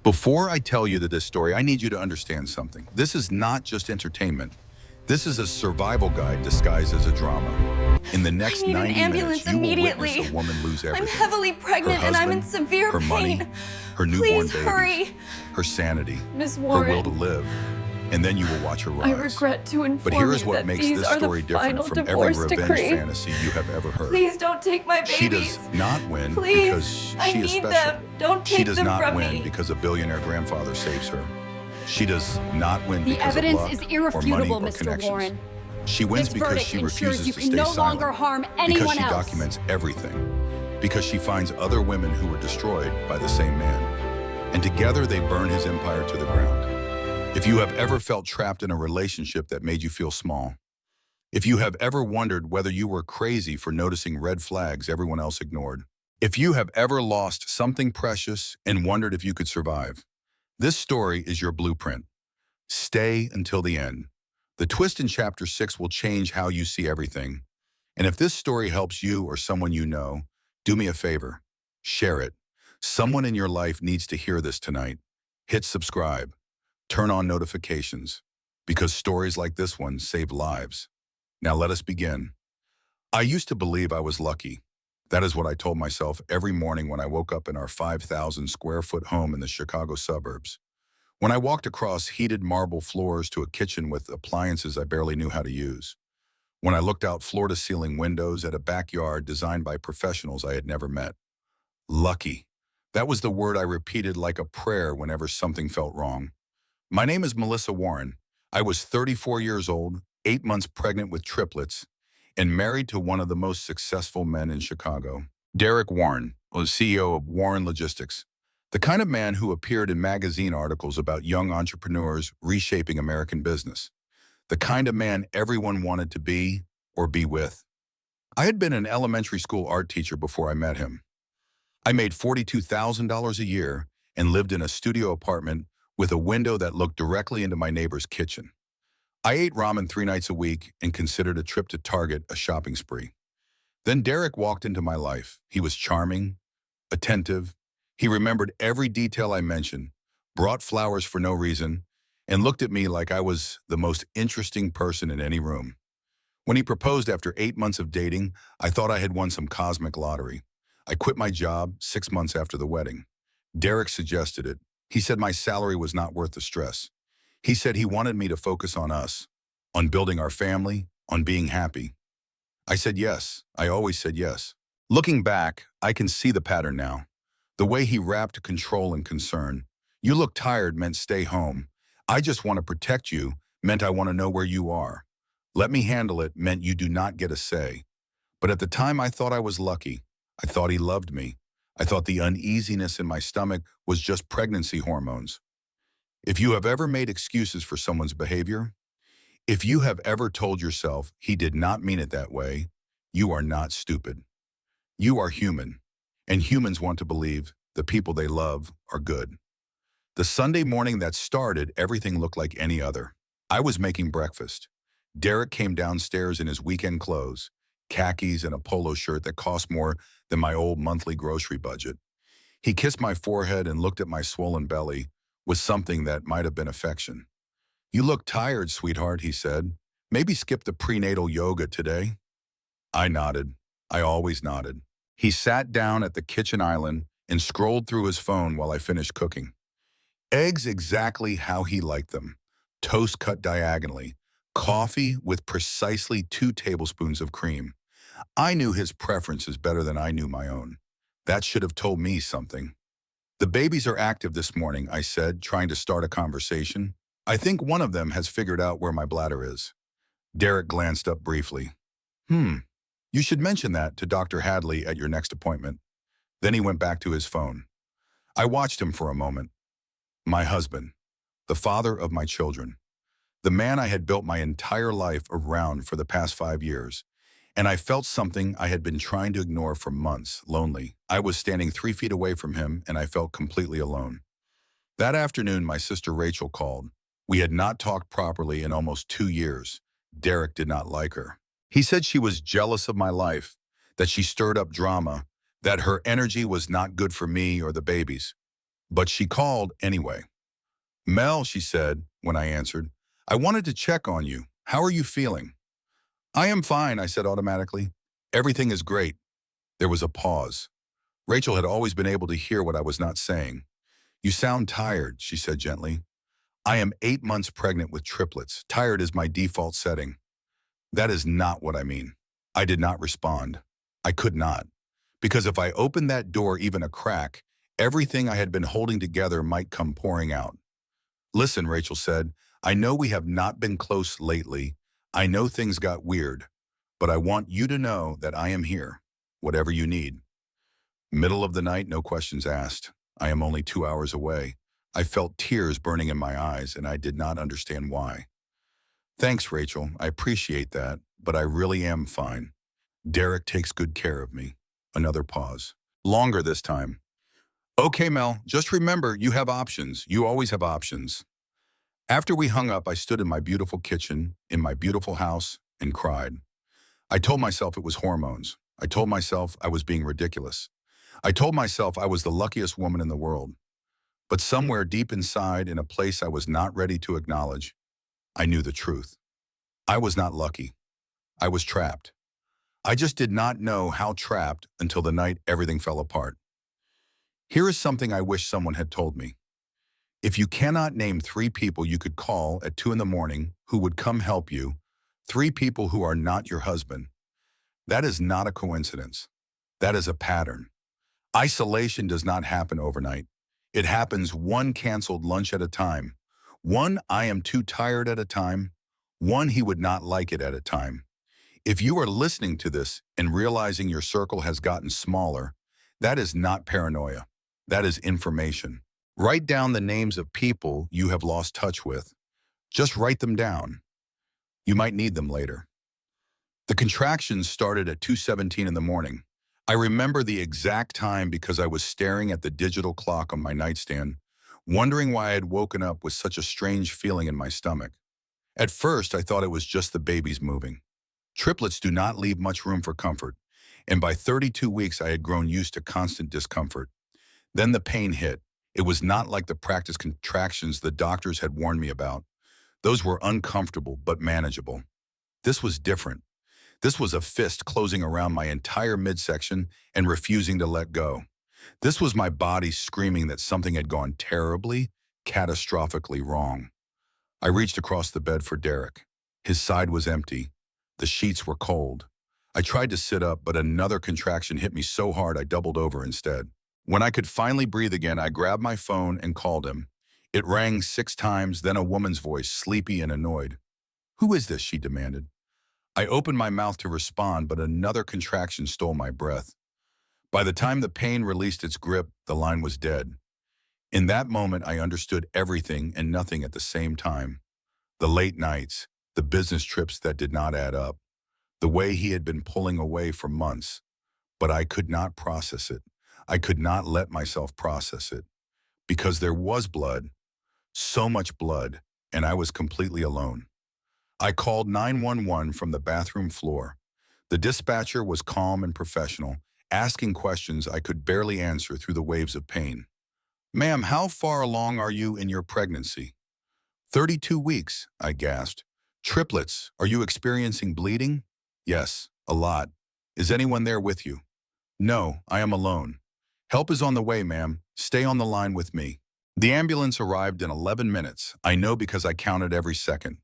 Before I tell you this story, I need you to understand something. This is not just entertainment. This is a survival guide disguised as a drama. In the I next need an 90 ambulance minutes, you will immediately. witness a woman lose I'm everything. heavily pregnant Her and I'm in husband, severe her money, pain. her newborn Please babies, hurry. her sanity, Miss her Warren, will to live, and then you will watch her rise. I regret to inform But here is you what that makes these this are story the different final from every divorce revenge decree. fantasy you have ever heard. Please don't take my babies. She does not win Please, because I she is need special. them. Don't take She does them not from win me. because a billionaire grandfather saves her. She does not win The because evidence of luck is or money irrefutable, or Mr. connections. Warren. She wins This because verdict she ensures refuses you to can stay no silent. longer harm Because anyone she else. documents everything. Because she finds other women who were destroyed by the same man. And together they burn his empire to the ground. If you have ever felt trapped in a relationship that made you feel small, if you have ever wondered whether you were crazy for noticing red flags everyone else ignored, if you have ever lost something precious and wondered if you could survive, this story is your blueprint. Stay until the end. The twist in Chapter 6 will change how you see everything. And if this story helps you or someone you know, do me a favor. Share it. Someone in your life needs to hear this tonight. Hit subscribe. Turn on notifications. Because stories like this one save lives. Now let us begin. I used to believe I was lucky. That is what I told myself every morning when I woke up in our 5,000 square foot home in the Chicago suburbs. When I walked across heated marble floors to a kitchen with appliances I barely knew how to use. When I looked out floor-to-ceiling windows at a backyard designed by professionals I had never met. Lucky. That was the word I repeated like a prayer whenever something felt wrong. My name is Melissa Warren. I was 34 years old, 8 months pregnant with triplets, and married to one of the most successful men in Chicago. Derek Warren was CEO of Warren Logistics. The kind of man who appeared in magazine articles about young entrepreneurs reshaping American business. The kind of man everyone wanted to be or be with. I had been an elementary school art teacher before I met him. I made $42,000 a year and lived in a studio apartment with a window that looked directly into my neighbor's kitchen. I ate ramen 3 nights a week and considered a trip to Target a shopping spree. Then Derek walked into my life. He was charming, attentive. He remembered every detail I mentioned, brought flowers for no reason, and looked at me like I was the most interesting person in any room. When he proposed after 8 months of dating, I thought I had won some cosmic lottery. I quit my job 6 months after the wedding. Derek suggested it. He said my salary was not worth the stress. He said he wanted me to focus on us, on building our family, on being happy. I said yes. I always said yes. Looking back, I can see the pattern now. The way he wrapped control and concern. You look tired meant stay home. I just want to protect you meant I want to know where you are. Let me handle it meant you do not get a say. But at the time I thought I was lucky. I thought he loved me. I thought the uneasiness in my stomach was just pregnancy hormones. If you have ever made excuses for someone's behavior, if you have ever told yourself he did not mean it that way, you are not stupid. You are human, and humans want to believe the people they love are good. The Sunday morning that started, everything looked like any other. I was making breakfast. Derek came downstairs in his weekend clothes, khakis and a polo shirt that cost more than my old monthly grocery budget. He kissed my forehead and looked at my swollen belly with something that might have been affection. "You look tired, sweetheart," he said. "Maybe skip the prenatal yoga today?" I nodded. I always nodded. He sat down at the kitchen island and scrolled through his phone while I finished cooking. Eggs exactly how he liked them. Toast cut diagonally. Coffee with precisely 2 tablespoons of cream. I knew his preferences better than I knew my own. That should have told me something. "The babies are active this morning," I said, trying to start a conversation. "I think one of them has figured out where my bladder is." Derek glanced up briefly. You should mention that to Dr. Hadley at your next appointment." Then he went back to his phone. I watched him for a moment. My husband, the father of my children, the man I had built my entire life around for the past 5 years. And I felt something I had been trying to ignore for months, lonely. I was standing 3 feet away from him, and I felt completely alone. That afternoon, my sister Rachel called. We had not talked properly in almost 2 years. Derek did not like her. He said she was jealous of my life, that she stirred up drama, that her energy was not good for me or the babies. But she called anyway. Mel, she said when I answered, I wanted to check on you. How are you feeling? I am fine, I said automatically. Everything is great. There was a pause. Rachel had always been able to hear what I was not saying. You sound tired, she said gently. I am 8 months pregnant with triplets. Tired is my default setting. That is not what I mean. I did not respond. I could not. Because if I opened that door even a crack, everything I had been holding together might come pouring out. Listen, Rachel said, I know we have not been close lately. I know things got weird, but I want you to know that I am here, whatever you need. Middle of the night, no questions asked. I am only 2 hours away. I felt tears burning in my eyes, and I did not understand why. Thanks, Rachel. I appreciate that, but I really am fine. Derek takes good care of me. Another pause. Longer this time. Okay, Mel, just remember you have options. You always have options. After we hung up, I stood in my beautiful kitchen, in my beautiful house, and cried. I told myself it was hormones. I told myself I was being ridiculous. I told myself I was the luckiest woman in the world. But somewhere deep inside, in a place I was not ready to acknowledge, I knew the truth. I was not lucky. I was trapped. I just did not know how trapped until the night everything fell apart. Here is something I wish someone had told me. If you cannot name 3 people you could call at 2 in the morning who would come help you, 3 people who are not your husband, that is not a coincidence. That is a pattern. Isolation does not happen overnight. It happens one canceled lunch at a time, one I am too tired at a time, one he would not like it at a time. If you are listening to this and realizing your circle has gotten smaller, that is not paranoia. That is information. Write down the names of people you have lost touch with. Just write them down. You might need them later. The contractions started at 2:17 in the morning. I remember the exact time because I was staring at the digital clock on my nightstand, wondering why I had woken up with such a strange feeling in my stomach. At first, I thought it was just the babies moving. Triplets do not leave much room for comfort, and by 32 weeks, I had grown used to constant discomfort. Then the pain hit. It was not like the practice contractions the doctors had warned me about. Those were uncomfortable but manageable. This was different. This was a fist closing around my entire midsection and refusing to let go. This was my body screaming that something had gone terribly, catastrophically wrong. I reached across the bed for Derek. His side was empty. The sheets were cold. I tried to sit up, but another contraction hit me so hard I doubled over instead. When I could finally breathe again, I grabbed my phone and called him. It rang 6 times, then a woman's voice, sleepy and annoyed. Who is this? She demanded. I opened my mouth to respond, but another contraction stole my breath. By the time the pain released its grip, the line was dead. In that moment, I understood everything and nothing at the same time. The late nights, the business trips that did not add up, the way he had been pulling away for months. But I could not process it. I could not let myself process it. Because there was blood, so much blood, and I was completely alone. I called 911 from the bathroom floor. The dispatcher was calm and professional, asking questions I could barely answer through the waves of pain. Ma'am, how far along are you in your pregnancy? 32 weeks, I gasped. Triplets, are you experiencing bleeding? Yes, a lot. Is anyone there with you? No, I am alone. Help is on the way, ma'am. Stay on the line with me. The ambulance arrived in 11 minutes. I know because I counted every second.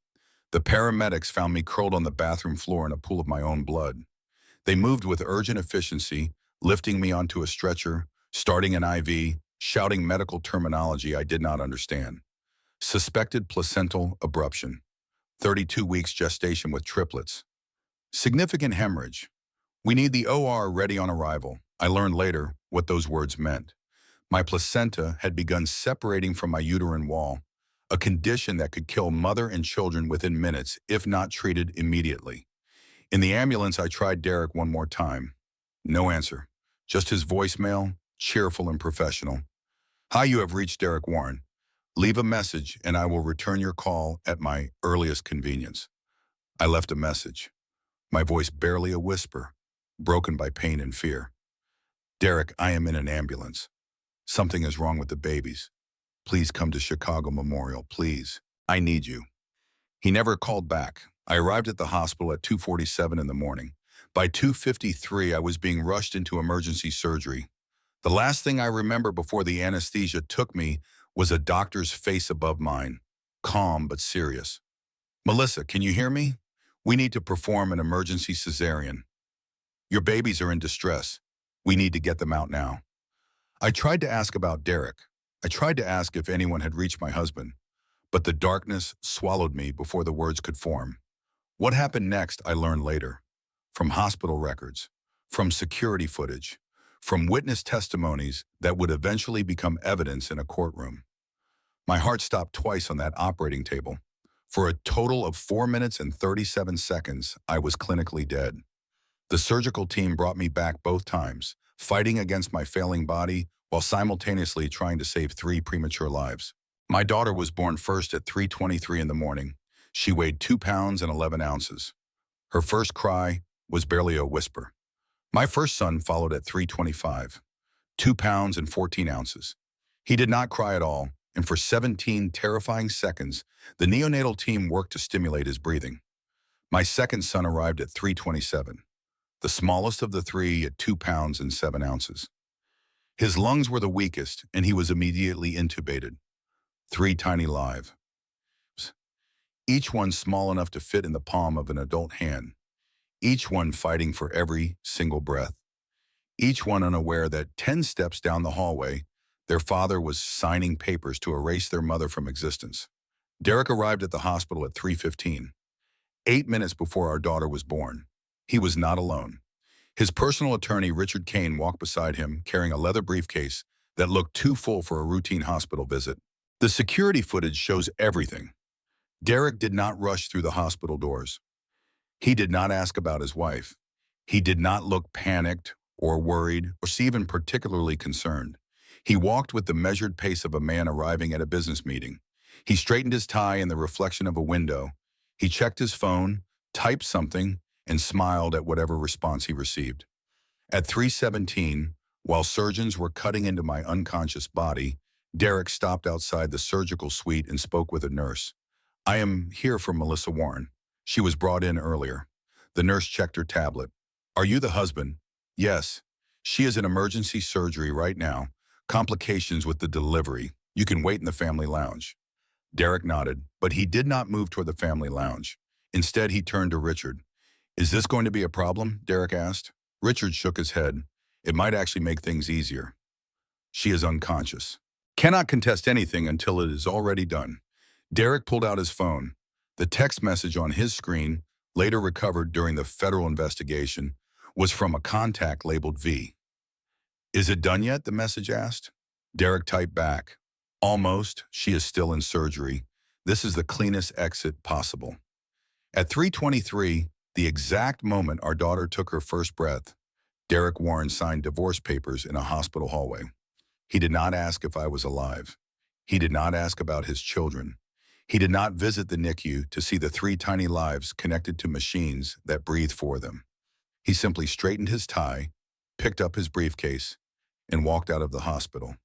The paramedics found me curled on the bathroom floor in a pool of my own blood. They moved with urgent efficiency, lifting me onto a stretcher, starting an IV, shouting medical terminology I did not understand. Suspected placental abruption. 32 weeks gestation with triplets. Significant hemorrhage. We need the OR ready on arrival. I learned later what those words meant. My placenta had begun separating from my uterine wall, a condition that could kill mother and children within minutes if not treated immediately. In the ambulance, I tried Derek one more time. No answer. Just his voicemail, cheerful and professional. Hi, you have reached Derek Warren. Leave a message and I will return your call at my earliest convenience. I left a message, my voice barely a whisper, broken by pain and fear. Derek, I am in an ambulance. Something is wrong with the babies. Please come to Chicago Memorial, please. I need you." He never called back. I arrived at the hospital at 2:47 in the morning. By 2:53, I was being rushed into emergency surgery. The last thing I remember before the anesthesia took me was a doctor's face above mine, calm but serious. "Melissa, can you hear me? We need to perform an emergency cesarean. Your babies are in distress. We need to get them out now." I tried to ask about Derek. I tried to ask if anyone had reached my husband, but the darkness swallowed me before the words could form. What happened next, I learned later. From hospital records, from security footage, from witness testimonies that would eventually become evidence in a courtroom. My heart stopped twice on that operating table. For a total of 4 minutes and 37 seconds, I was clinically dead. The surgical team brought me back both times, fighting against my failing body while simultaneously trying to save 3 premature lives. My daughter was born first at 3:23 in the morning. She weighed 2 pounds and 11 ounces. Her first cry was barely a whisper. My first son followed at 3:25, 2 pounds and 14 ounces. He did not cry at all, and for 17 terrifying seconds, the neonatal team worked to stimulate his breathing. My second son arrived at 3:27, the smallest of the 3 at 2 pounds and 7 ounces. His lungs were the weakest, and he was immediately intubated. 3 tiny lives, each one small enough to fit in the palm of an adult hand, each one fighting for every single breath, each one unaware that 10 steps down the hallway, their father was signing papers to erase their mother from existence. Derek arrived at the hospital at 3:15, 8 minutes before our daughter was born. He was not alone. His personal attorney, Richard Kane, walked beside him carrying a leather briefcase that looked too full for a routine hospital visit. The security footage shows everything. Derek did not rush through the hospital doors. He did not ask about his wife. He did not look panicked or worried or even particularly concerned. He walked with the measured pace of a man arriving at a business meeting. He straightened his tie in the reflection of a window. He checked his phone, typed something, and smiled at whatever response he received. At 3:17, while surgeons were cutting into my unconscious body, Derek stopped outside the surgical suite and spoke with a nurse. "I am here for Melissa Warren. She was brought in earlier." The nurse checked her tablet. "Are you the husband?" "Yes. She is in emergency surgery right now. Complications with the delivery. You can wait in the family lounge." Derek nodded, but he did not move toward the family lounge. Instead, he turned to Richard. "Is this going to be a problem?" Derek asked. Richard shook his head. "It might actually make things easier. She is unconscious. Cannot contest anything until it is already done." Derek pulled out his phone. The text message on his screen, later recovered during the federal investigation, was from a contact labeled V. "Is it done yet?" the message asked. Derek typed back, "Almost. She is still in surgery. This is the cleanest exit possible." At 3:23, the exact moment our daughter took her first breath, Derek Warren signed divorce papers in a hospital hallway. He did not ask if I was alive. He did not ask about his children. He did not visit the NICU to see the 3 tiny lives connected to machines that breathe for them. He simply straightened his tie, picked up his briefcase, and walked out of the hospital.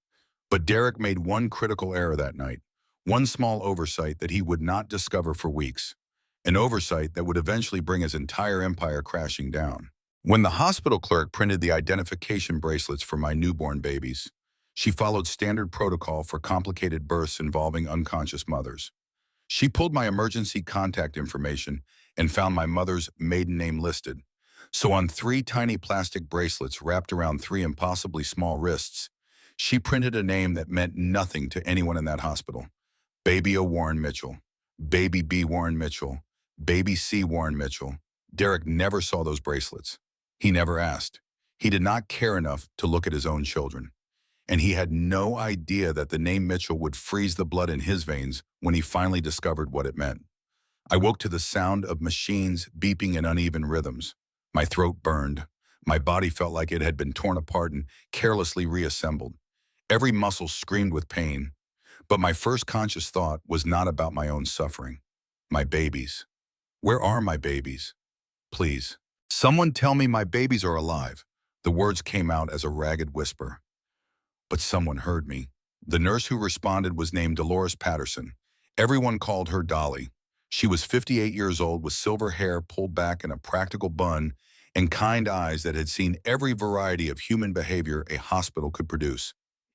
But Derek made one critical error that night, one small oversight that he would not discover for weeks, an oversight that would eventually bring his entire empire crashing down. When the hospital clerk printed the identification bracelets for my newborn babies, she followed standard protocol for complicated births involving unconscious mothers. She pulled my emergency contact information and found my mother's maiden name listed. So on 3 tiny plastic bracelets wrapped around 3 impossibly small wrists, she printed a name that meant nothing to anyone in that hospital. Baby O. Warren Mitchell, Baby B. Warren Mitchell, Baby C. Warren Mitchell. Derek never saw those bracelets. He never asked. He did not care enough to look at his own children. And he had no idea that the name Mitchell would freeze the blood in his veins when he finally discovered what it meant. I woke to the sound of machines beeping in uneven rhythms. My throat burned. My body felt like it had been torn apart and carelessly reassembled. Every muscle screamed with pain. But my first conscious thought was not about my own suffering. My babies. Where are my babies? Please. Someone tell me my babies are alive. The words came out as a ragged whisper. But someone heard me. The nurse who responded was named Dolores Patterson. Everyone called her Dolly. She was 58 years old with silver hair pulled back in a practical bun and kind eyes that had seen every variety of human behavior a hospital could produce.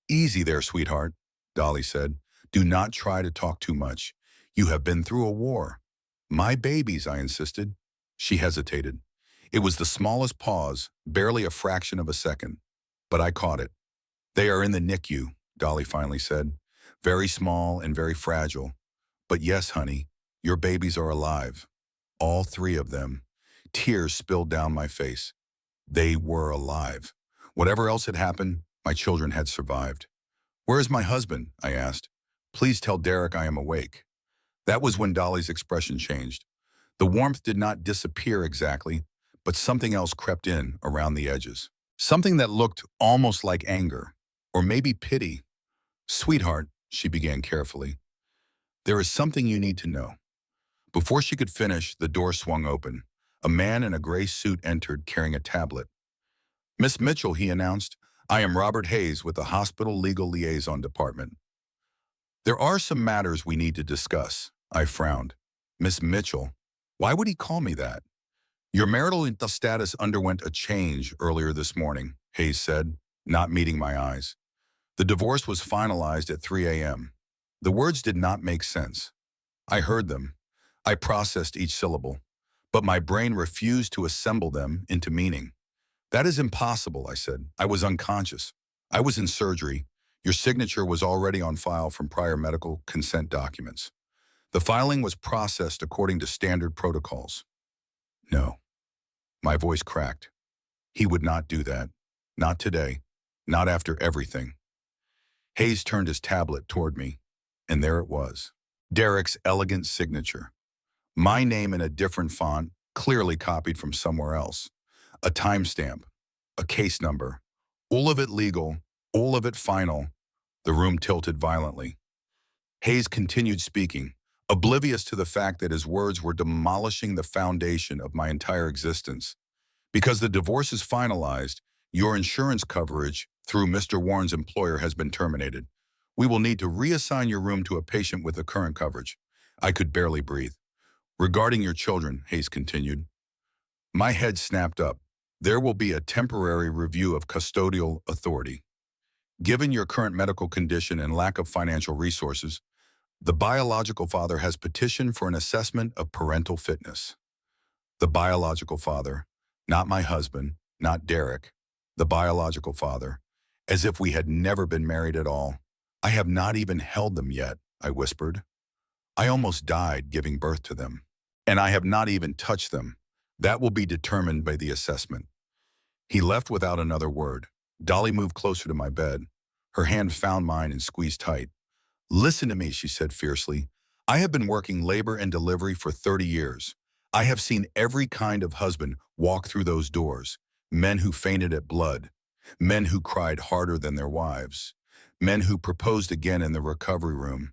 "Easy there, sweetheart," Dolly said. "Do not try to talk too much. You have been through a war." "My babies," I insisted. She hesitated. It was the smallest pause, barely a fraction of a second. But I caught it. "They are in the NICU," Dolly finally said. "Very small and very fragile. But yes, honey, your babies are alive. All three of them." Tears spilled down my face. They were alive. Whatever else had happened, my children had survived. "Where is my husband?" I asked. "Please tell Derek I am awake." That was when Dolly's expression changed. The warmth did not disappear exactly, but something else crept in around the edges. Something that looked almost like anger, or maybe pity. "Sweetheart," she began carefully, "there is something you need to know." Before she could finish, the door swung open. A man in a gray suit entered carrying a tablet. "Miss Mitchell," he announced, "I am Robert Hayes with the Hospital Legal Liaison Department." "There are some matters we need to discuss," I frowned. "Miss Mitchell? Why would he call me that?" "Your marital status underwent a change earlier this morning," Hayes said, not meeting my eyes. "The divorce was finalized at 3 a.m. The words did not make sense. I heard them. I processed each syllable, but my brain refused to assemble them into meaning. "That is impossible," I said. "I was unconscious. I was in surgery. Your signature was already on file from prior medical consent documents. The filing was processed according to standard protocols." "No." My voice cracked. He would not do that. Not today. Not after everything. Hayes turned his tablet toward me, and there it was. Derek's elegant signature. My name in a different font, clearly copied from somewhere else. A timestamp. A case number. All of it legal. All of it final. The room tilted violently. Hayes continued speaking, oblivious to the fact that his words were demolishing the foundation of my entire existence. "Because the divorce is finalized, your insurance coverage through Mr. Warren's employer has been terminated. We will need to reassign your room to a patient with the current coverage." I could barely breathe. "Regarding your children," Hayes continued. My head snapped up. "There will be a temporary review of custodial authority. Given your current medical condition and lack of financial resources, the biological father has petitioned for an assessment of parental fitness." The biological father, not my husband, not Derek. The biological father, as if we had never been married at all. "I have not even held them yet," I whispered. "I almost died giving birth to them. And I have not even touched them. That will be determined by the assessment." He left without another word. Dolly moved closer to my bed. Her hand found mine and squeezed tight. "Listen to me," she said fiercely. "I have been working labor and delivery for 30 years. I have seen every kind of husband walk through those doors. Men who fainted at blood. Men who cried harder than their wives. Men who proposed again in the recovery room."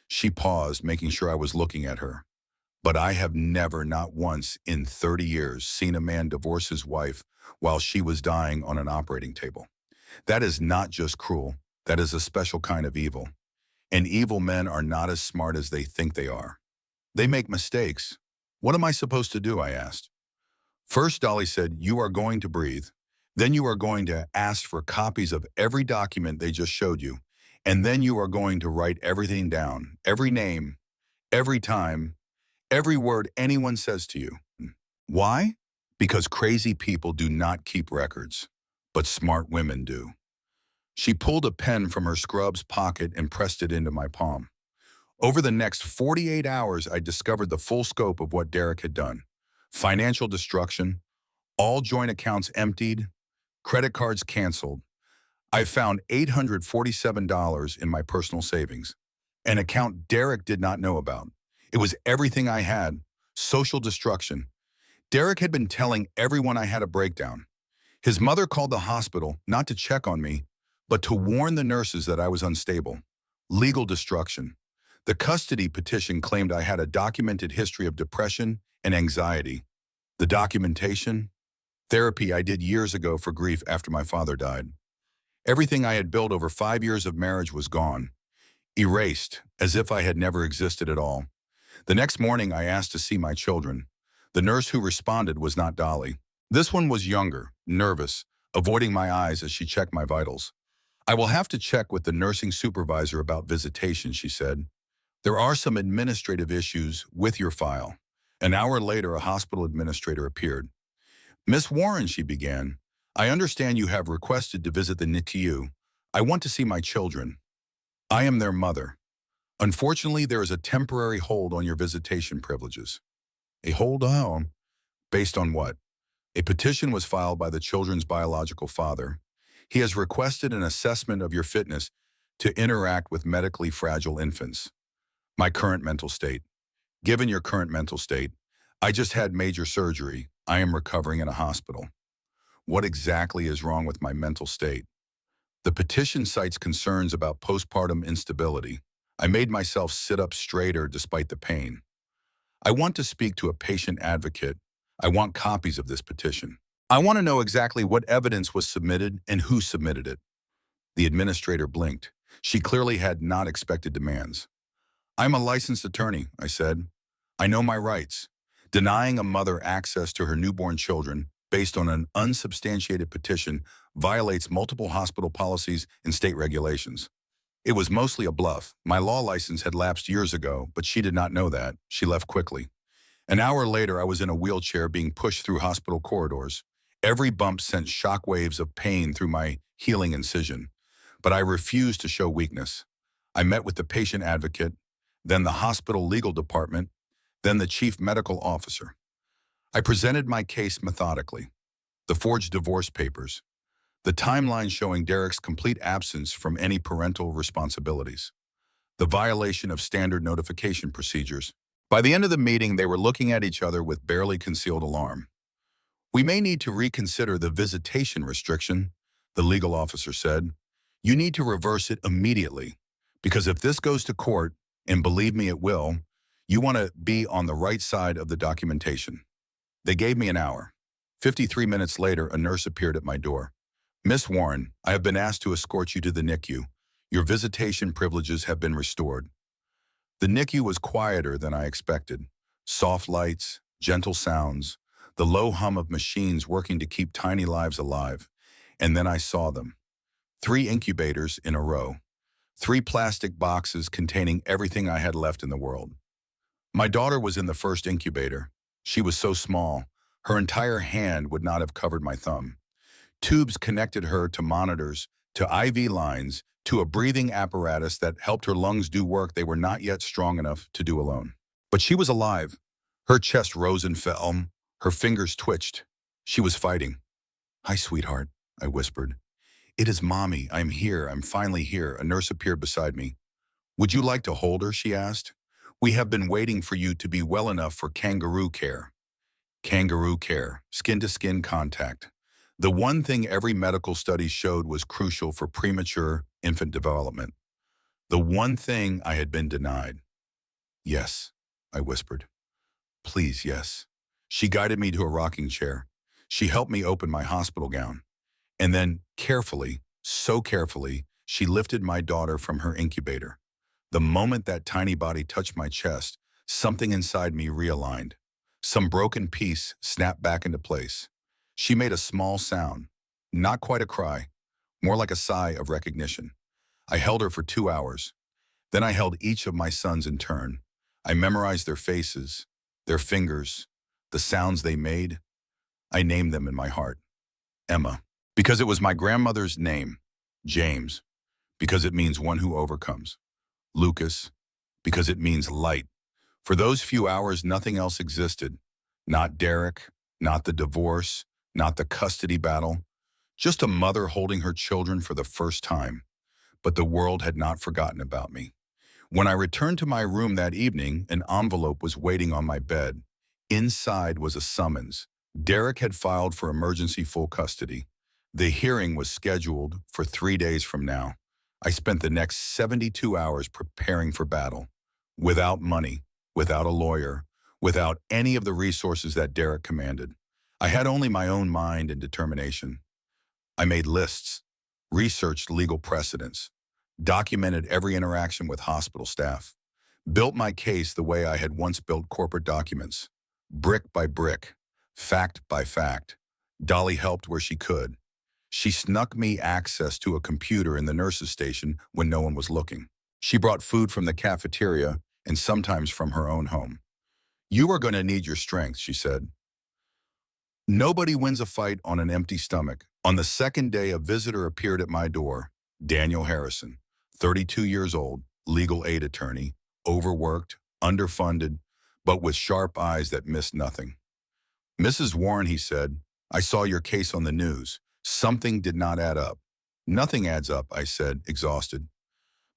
She paused, making sure I was looking at her. "But I have never, not once in 30 years, seen a man divorce his wife while she was dying on an operating table. That is not just cruel. That is a special kind of evil. And evil men are not as smart as they think they are. They make mistakes." "What am I supposed to do?" I asked. "First," Dolly said, "you are going to breathe. Then you are going to ask for copies of every document they just showed you. And then you are going to write everything down, every name, every time, every word anyone says to you." "Why?" "Because crazy people do not keep records, but smart women do." She pulled a pen from her scrubs pocket and pressed it into my palm. Over the next 48 hours, I discovered the full scope of what Derek had done. Financial destruction, all joint accounts emptied, credit cards canceled. I found $847 in my personal savings, an account Derek did not know about. It was everything I had, social destruction. Derek had been telling everyone I had a breakdown. His mother called the hospital not to check on me, but to warn the nurses that I was unstable. Legal destruction. The custody petition claimed I had a documented history of depression and anxiety. The documentation? Therapy I did years ago for grief after my father died. Everything I had built over 5 years of marriage was gone, erased, as if I had never existed at all. The next morning, I asked to see my children. The nurse who responded was not Dolly. This one was younger, nervous, avoiding my eyes as she checked my vitals. I will have to check with the nursing supervisor about visitation, she said. There are some administrative issues with your file. An hour later, a hospital administrator appeared. Miss Warren, she began, I understand you have requested to visit the NICU. I want to see my children. I am their mother. Unfortunately, there is a temporary hold on your visitation privileges. A hold on? Based on what? A petition was filed by the children's biological father. He has requested an assessment of your fitness to interact with medically fragile infants. My current mental state. Given your current mental state, I just had major surgery. I am recovering in a hospital. What exactly is wrong with my mental state? The petition cites concerns about postpartum instability. I made myself sit up straighter despite the pain. I want to speak to a patient advocate. I want copies of this petition. I want to know exactly what evidence was submitted and who submitted it. The administrator blinked. She clearly had not expected demands. I'm a licensed attorney, I said. I know my rights. Denying a mother access to her newborn children based on an unsubstantiated petition violates multiple hospital policies and state regulations. It was mostly a bluff. My law license had lapsed years ago, but she did not know that. She left quickly. An hour later, I was in a wheelchair being pushed through hospital corridors. Every bump sent shockwaves of pain through my healing incision, but I refused to show weakness. I met with the patient advocate, then the hospital legal department, then the chief medical officer. I presented my case methodically. The forged divorce papers, the timeline showing Derek's complete absence from any parental responsibilities, the violation of standard notification procedures. By the end of the meeting, they were looking at each other with barely concealed alarm. We may need to reconsider the visitation restriction, the legal officer said. You need to reverse it immediately, because if this goes to court, and believe me it will, you want to be on the right side of the documentation. They gave me an hour. 53 minutes later, a nurse appeared at my door. Miss Warren, I have been asked to escort you to the NICU. Your visitation privileges have been restored. The NICU was quieter than I expected. Soft lights, gentle sounds, the low hum of machines working to keep tiny lives alive. And then I saw them. 3 incubators in a row. 3 plastic boxes containing everything I had left in the world. My daughter was in the first incubator. She was so small, her entire hand would not have covered my thumb. Tubes connected her to monitors, to IV lines, to a breathing apparatus that helped her lungs do work they were not yet strong enough to do alone. But she was alive. Her chest rose and fell. Her fingers twitched. She was fighting. Hi, sweetheart, I whispered. It is Mommy. I'm here. I'm finally here. A nurse appeared beside me. Would you like to hold her? She asked. We have been waiting for you to be well enough for kangaroo care. Kangaroo care, skin-to-skin contact. The one thing every medical study showed was crucial for premature infant development. The one thing I had been denied. Yes, I whispered. Please, yes. She guided me to a rocking chair. She helped me open my hospital gown. And then, carefully, so carefully, she lifted my daughter from her incubator. The moment that tiny body touched my chest, something inside me realigned. Some broken piece snapped back into place. She made a small sound, not quite a cry, more like a sigh of recognition. I held her for 2 hours. Then I held each of my sons in turn. I memorized their faces, their fingers, the sounds they made. I named them in my heart. Emma, because it was my grandmother's name. James, because it means one who overcomes. Lucas, because it means light. For those few hours, nothing else existed. Not Derek, not the divorce, not the custody battle. Just a mother holding her children for the first time. But the world had not forgotten about me. When I returned to my room that evening, an envelope was waiting on my bed. Inside was a summons. Derek had filed for emergency full custody. The hearing was scheduled for 3 days from now. I spent the next 72 hours preparing for battle. Without money, without a lawyer, without any of the resources that Derek commanded. I had only my own mind and determination. I made lists. researched legal precedents, documented every interaction with hospital staff, built my case the way I had once built corporate documents, brick by brick, fact by fact. Dolly helped where she could. She snuck me access to a computer in the nurse's station when no one was looking. She brought food from the cafeteria and sometimes from her own home. "You are going to need your strength," she said. Nobody wins a fight on an empty stomach. On the second day, a visitor appeared at my door. Daniel Harrison, 32 years old, legal aid attorney, overworked, underfunded, but with sharp eyes that missed nothing. "Mrs. Warren," he said, "I saw your case on the news. Something did not add up." "Nothing adds up," I said, exhausted.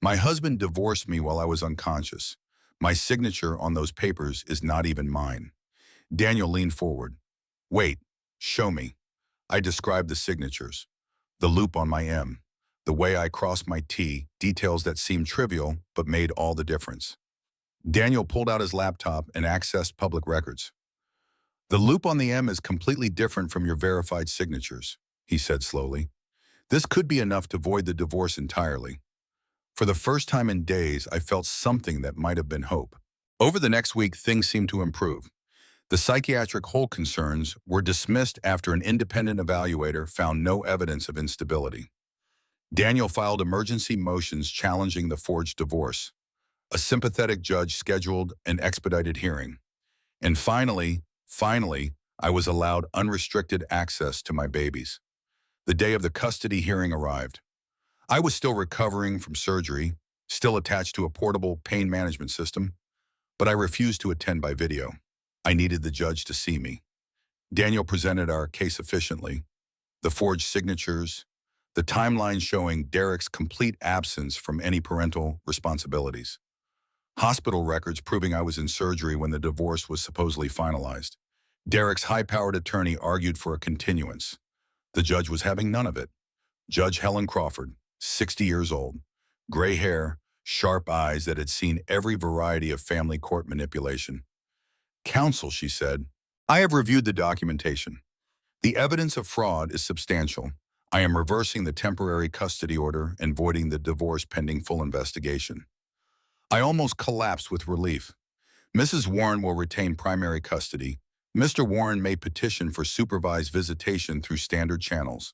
"My husband divorced me while I was unconscious. My signature on those papers is not even mine." Daniel leaned forward. "Wait, show me." I described the signatures. The loop on my M, the way I crossed my T, details that seemed trivial but made all the difference. Daniel pulled out his laptop and accessed public records. "The loop on the M is completely different from your verified signatures," he said slowly. "This could be enough to void the divorce entirely." For the first time in days, I felt something that might have been hope. Over the next week, things seemed to improve. The psychiatric hold concerns were dismissed after an independent evaluator found no evidence of instability. Daniel filed emergency motions challenging the forged divorce. A sympathetic judge scheduled an expedited hearing. And finally, I was allowed unrestricted access to my babies. The day of the custody hearing arrived. I was still recovering from surgery, still attached to a portable pain management system, but I refused to attend by video. I needed the judge to see me. Daniel presented our case efficiently. The forged signatures, the timeline showing Derek's complete absence from any parental responsibilities. Hospital records proving I was in surgery when the divorce was supposedly finalized. Derek's high-powered attorney argued for a continuance. The judge was having none of it. Judge Helen Crawford, 60 years old, gray hair, sharp eyes that had seen every variety of family court manipulation. "Counsel," she said, "I have reviewed the documentation. The evidence of fraud is substantial. I am reversing the temporary custody order and voiding the divorce pending full investigation." I almost collapsed with relief. "Mrs. Warren will retain primary custody. Mr. Warren may petition for supervised visitation through standard channels."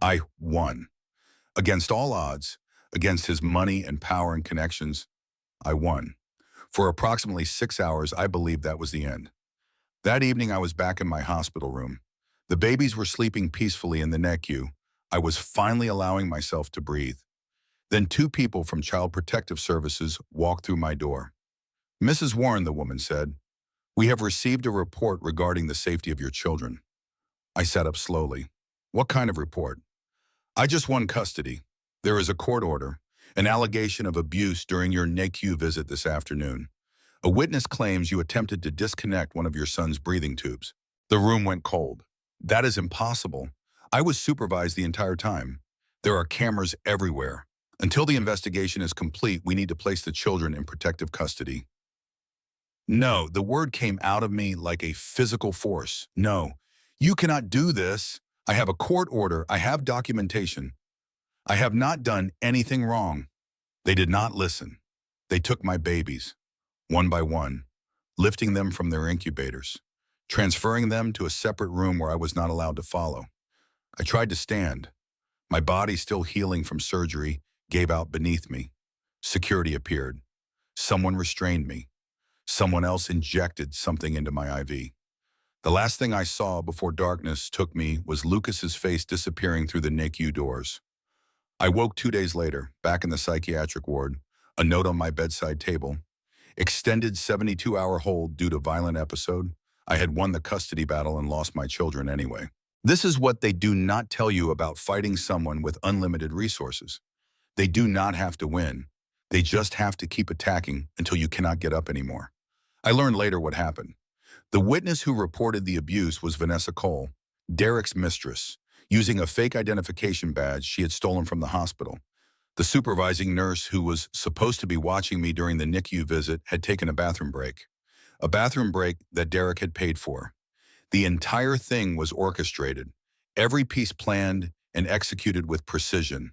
I won. Against all odds, against his money and power and connections, I won. For approximately 6 hours, I believed that was the end. That evening, I was back in my hospital room. The babies were sleeping peacefully in the NICU. I was finally allowing myself to breathe. Then 2 people from Child Protective Services walked through my door. "Mrs. Warren," the woman said, "we have received a report regarding the safety of your children." I sat up slowly. "What kind of report?" "I just won custody. There is a court order, an allegation of abuse during your NICU visit this afternoon. A witness claims you attempted to disconnect one of your son's breathing tubes." The room went cold. "That is impossible. I was supervised the entire time. There are cameras everywhere. Until the investigation is complete, we need to place the children in protective custody." "No," the word came out of me like a physical force. "No, you cannot do this. I have a court order. I have documentation. I have not done anything wrong." They did not listen. They took my babies, one by one, lifting them from their incubators, transferring them to a separate room where I was not allowed to follow. I tried to stand. My body, still healing from surgery, gave out beneath me. Security appeared. Someone restrained me. Someone else injected something into my IV. The last thing I saw before darkness took me was Lucas's face disappearing through the NICU doors. I woke 2 days later, back in the psychiatric ward, a note on my bedside table. Extended 72-hour hold due to violent episode. I had won the custody battle and lost my children anyway. This is what they do not tell you about fighting someone with unlimited resources. They do not have to win. They just have to keep attacking until you cannot get up anymore. I learned later what happened. The witness who reported the abuse was Vanessa Cole, Derek's mistress, using a fake identification badge she had stolen from the hospital. The supervising nurse who was supposed to be watching me during the NICU visit had taken a bathroom break that Derek had paid for. The entire thing was orchestrated, every piece planned and executed with precision.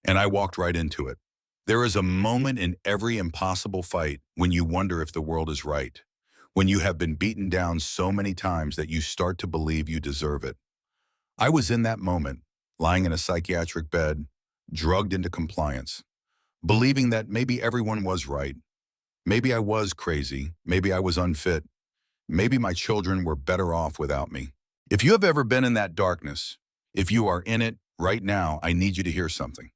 And I walked right into it. There is a moment in every impossible fight when you wonder if the world is right, when you have been beaten down so many times that you start to believe you deserve it. I was in that moment, lying in a psychiatric bed, drugged into compliance, believing that maybe everyone was right. Maybe I was crazy. Maybe I was unfit. Maybe my children were better off without me. If you have ever been in that darkness, if you are in it right now, I need you to hear something.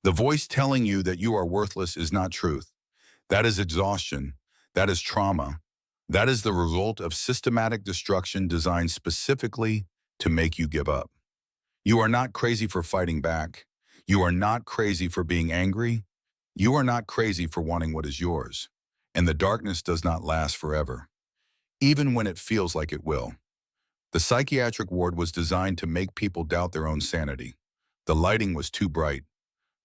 The voice telling you that you are worthless is not truth. That is exhaustion. That is trauma. That is the result of systematic destruction designed specifically to make you give up. You are not crazy for fighting back. You are not crazy for being angry. You are not crazy for wanting what is yours. And the darkness does not last forever, even when it feels like it will. The psychiatric ward was designed to make people doubt their own sanity. The lighting was too bright.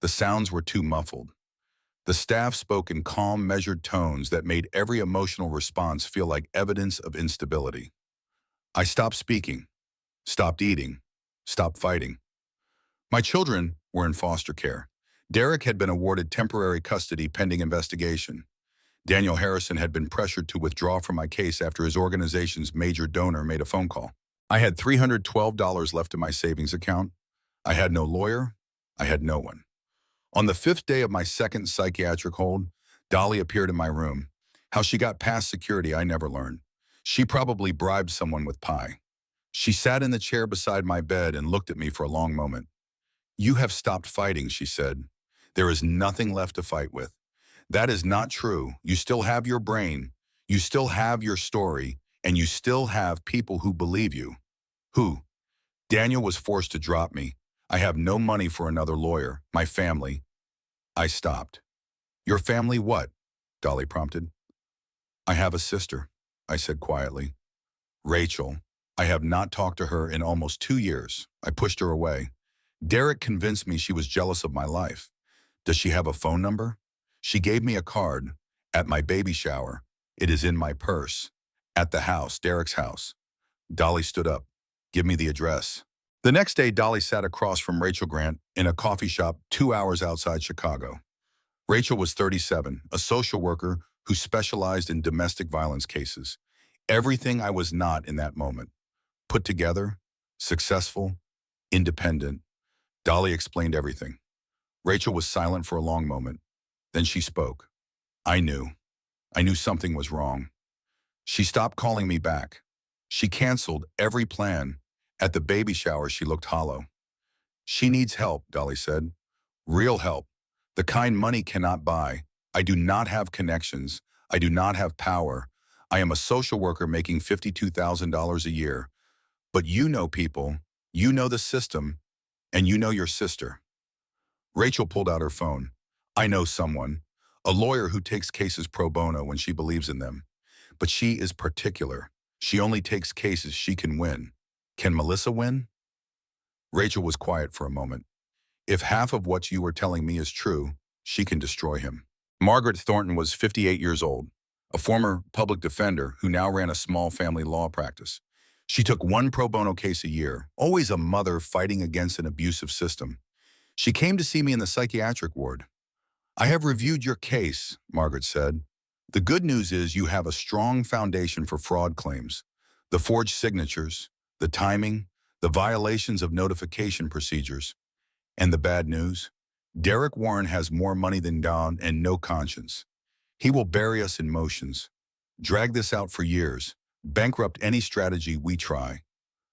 The sounds were too muffled. The staff spoke in calm, measured tones that made every emotional response feel like evidence of instability. I stopped speaking, stopped eating, stopped fighting. My children were in foster care. Derek had been awarded temporary custody pending investigation. Daniel Harrison had been pressured to withdraw from my case after his organization's major donor made a phone call. I had $312 left in my savings account. I had no lawyer. I had no one. On the 5th day of my second psychiatric hold, Dolly appeared in my room. How she got past security, I never learned. She probably bribed someone with pie. She sat in the chair beside my bed and looked at me for a long moment. "You have stopped fighting," she said. "There is nothing left to fight with." That is not true. You still have your brain. You still have your story. And you still have people who believe you. Who? Daniel was forced to drop me. I have no money for another lawyer. My family. I stopped. "Your family what?" Dolly prompted. "I have a sister," I said quietly. "Rachel. I have not talked to her in almost 2 years. I pushed her away. Derek convinced me she was jealous of my life. Does she have a phone number? She gave me a card. At my baby shower. It is in my purse. At the house, Derek's house." Dolly stood up. "Give me the address." The next day, Dolly sat across from Rachel Grant in a coffee shop 2 hours outside Chicago. Rachel was 37, a social worker who specialized in domestic violence cases. Everything I was not in that moment. Put together, successful, independent. Dolly explained everything. Rachel was silent for a long moment. Then she spoke. I knew. I knew something was wrong. She stopped calling me back. She canceled every plan. At the baby shower, she looked hollow. "She needs help," Dolly said. "Real help. The kind money cannot buy. I do not have connections. I do not have power. I am a social worker making $52,000 a year. But you know people, you know the system, and you know your sister." Rachel pulled out her phone. "I know someone, a lawyer who takes cases pro bono when she believes in them. But she is particular. She only takes cases she can win. Can Melissa win?" Rachel was quiet for a moment. "If half of what you are telling me is true, she can destroy him." Margaret Thornton was 58 years old, a former public defender who now ran a small family law practice. She took one pro bono case a year, always a mother fighting against an abusive system. She came to see me in the psychiatric ward. "I have reviewed your case," Margaret said. "The good news is you have a strong foundation for fraud claims. The forged signatures, the timing, the violations of notification procedures. And the bad news? Derek Warren has more money than Don and no conscience. He will bury us in motions, drag this out for years, bankrupt any strategy we try.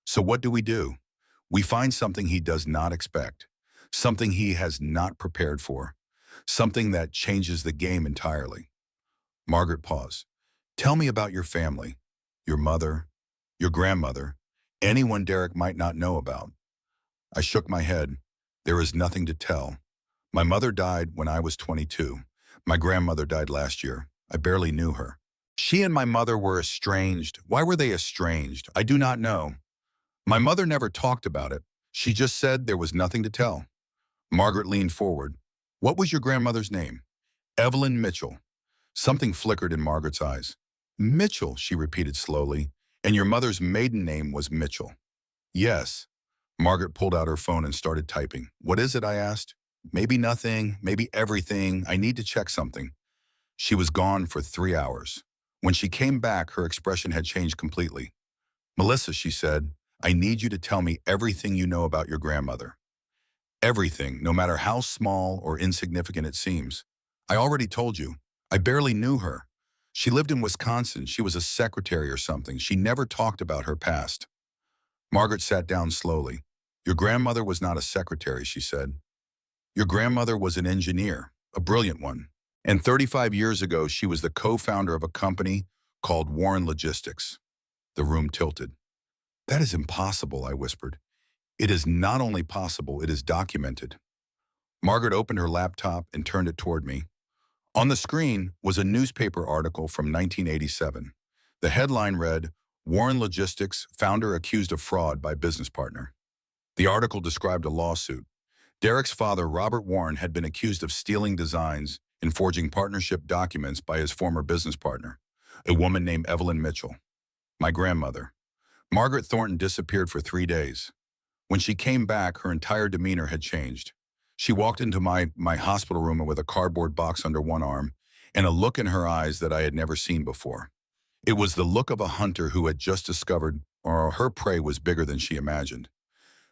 So what do? We find something he does not expect, something he has not prepared for, something that changes the game entirely." Margaret paused. "Tell me about your family, your mother, your grandmother, anyone Derek might not know about." I shook my head. "There is nothing to tell. My mother died when I was 22. My grandmother died last year. I barely knew her. She and my mother were estranged. Why were they estranged? I do not know. My mother never talked about it. She just said there was nothing to tell." Margaret leaned forward. "What was your grandmother's name?" "Evelyn Mitchell." Something flickered in Margaret's eyes. "Mitchell," she repeated slowly. "And your mother's maiden name was Mitchell." "Yes." Margaret pulled out her phone and started typing. What is it? I asked. Maybe nothing, maybe everything. I need to check something. She was gone for 3 hours. When she came back, her expression had changed completely. Melissa, she said, I need you to tell me everything you know about your grandmother. Everything, no matter how small or insignificant it seems. I already told you. I barely knew her. She lived in Wisconsin. She was a secretary or something. She never talked about her past. Margaret sat down slowly. Your grandmother was not a secretary, she said. Your grandmother was an engineer, a brilliant one. And 35 years ago, she was the co-founder of a company called Warren Logistics. The room tilted. That is impossible, I whispered. It is not only possible, it is documented. Margaret opened her laptop and turned it toward me. On the screen was a newspaper article from 1987. The headline read, Warren Logistics, founder accused of fraud by business partner. The article described a lawsuit. Derek's father, Robert Warren, had been accused of stealing designs and forging partnership documents by his former business partner, a woman named Evelyn Mitchell, my grandmother. Margaret Thornton disappeared for 3 days. When she came back, her entire demeanor had changed. She walked into my hospital room with a cardboard box under one arm and a look in her eyes that I had never seen before. It was the look of a hunter who had just discovered her prey was bigger than she imagined.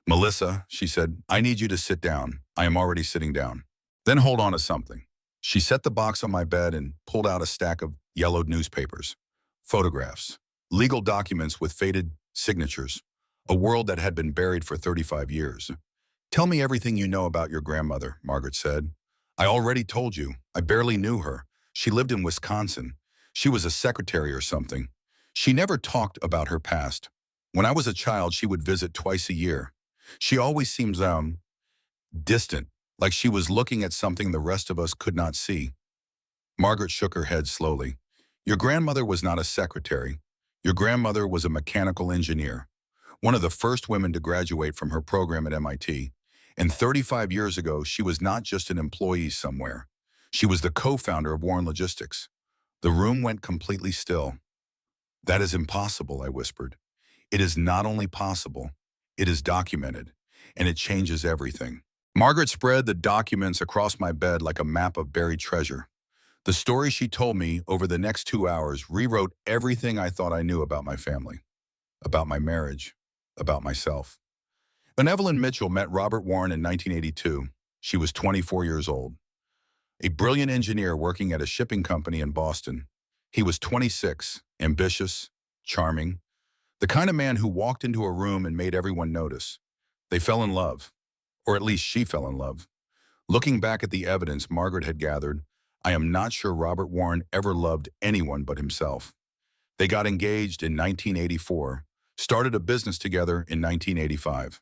Melissa, she said, I need you to sit down. I am already sitting down. Then hold on to something. She set the box on my bed and pulled out a stack of yellowed newspapers, photographs, legal documents with faded signatures, a world that had been buried for 35 years. Tell me everything you know about your grandmother, Margaret said. I already told you. I barely knew her. She lived in Wisconsin. She was a secretary or something. She never talked about her past. When I was a child, she would visit twice a year. She always seems, distant, like she was looking at something the rest of us could not see. Margaret shook her head slowly. Your grandmother was not a secretary. Your grandmother was a mechanical engineer, one of the first women to graduate from her program at MIT. And 35 years ago, she was not just an employee somewhere. She was the co-founder of Warren Logistics. The room went completely still. That is impossible, I whispered. It is not only possible, it is documented, and it changes everything. Margaret spread the documents across my bed like a map of buried treasure. The story she told me over the next 2 hours rewrote everything I thought I knew about my family, about my marriage, about myself. When Evelyn Mitchell met Robert Warren in 1982, she was 24 years old. A brilliant engineer working at a shipping company in Boston. He was 26, ambitious, charming, the kind of man who walked into a room and made everyone notice. They fell in love, or at least she fell in love. Looking back at the evidence Margaret had gathered, I am not sure Robert Warren ever loved anyone but himself. They got engaged in 1984, started a business together in 1985.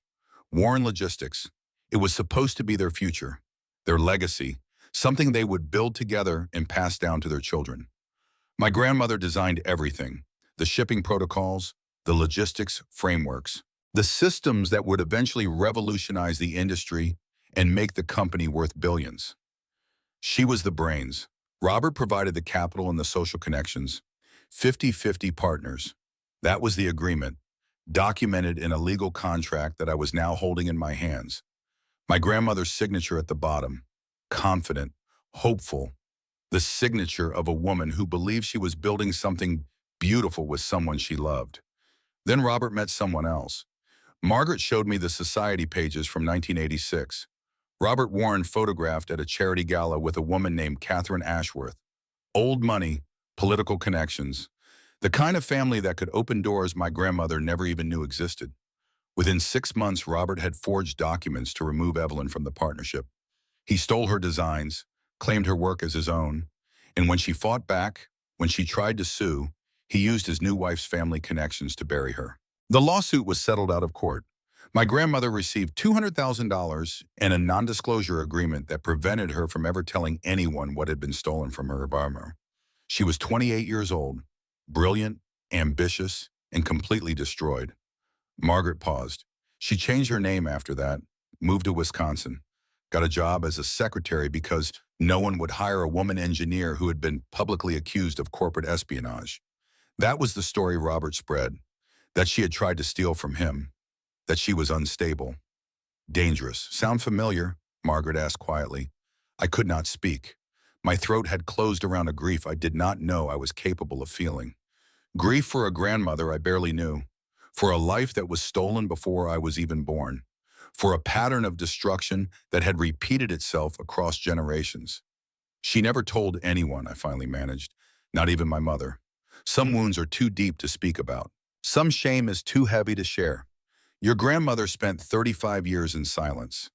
Warren Logistics. It was supposed to be their future, their legacy, something they would build together and pass down to their children. My grandmother designed everything, the shipping protocols, the logistics frameworks, the systems that would eventually revolutionize the industry and make the company worth billions. She was the brains. Robert provided the capital and the social connections. 50-50 partners. That was the agreement, documented in a legal contract that I was now holding in my hands. My grandmother's signature at the bottom, confident, hopeful, the signature of a woman who believed she was building something beautiful with someone she loved. Then Robert met someone else. Margaret showed me the society pages from 1986. Robert Warren photographed at a charity gala with a woman named Catherine Ashworth. Old money, political connections. The kind of family that could open doors my grandmother never even knew existed. Within 6 months, Robert had forged documents to remove Evelyn from the partnership. He stole her designs, claimed her work as his own, and when she fought back, when she tried to sue, he used his new wife's family connections to bury her. The lawsuit was settled out of court. My grandmother received $200,000 and a non-disclosure agreement that prevented her from ever telling anyone what had been stolen from her apartment. She was 28 years old, brilliant, ambitious, and completely destroyed. Margaret paused. She changed her name after that, moved to Wisconsin, got a job as a secretary because no one would hire a woman engineer who had been publicly accused of corporate espionage. That was the story Robert spread, that she had tried to steal from him. that she was unstable. Dangerous. Sound familiar? Margaret asked quietly. I could not speak. My throat had closed around a grief I did not know I was capable of feeling. Grief for a grandmother I barely knew, for a life that was stolen before I was even born, for a pattern of destruction that had repeated itself across generations. She never told anyone, I finally managed, not even my mother. Some wounds are too deep to speak about. Some shame is too heavy to share. Your grandmother spent 35 years in silence.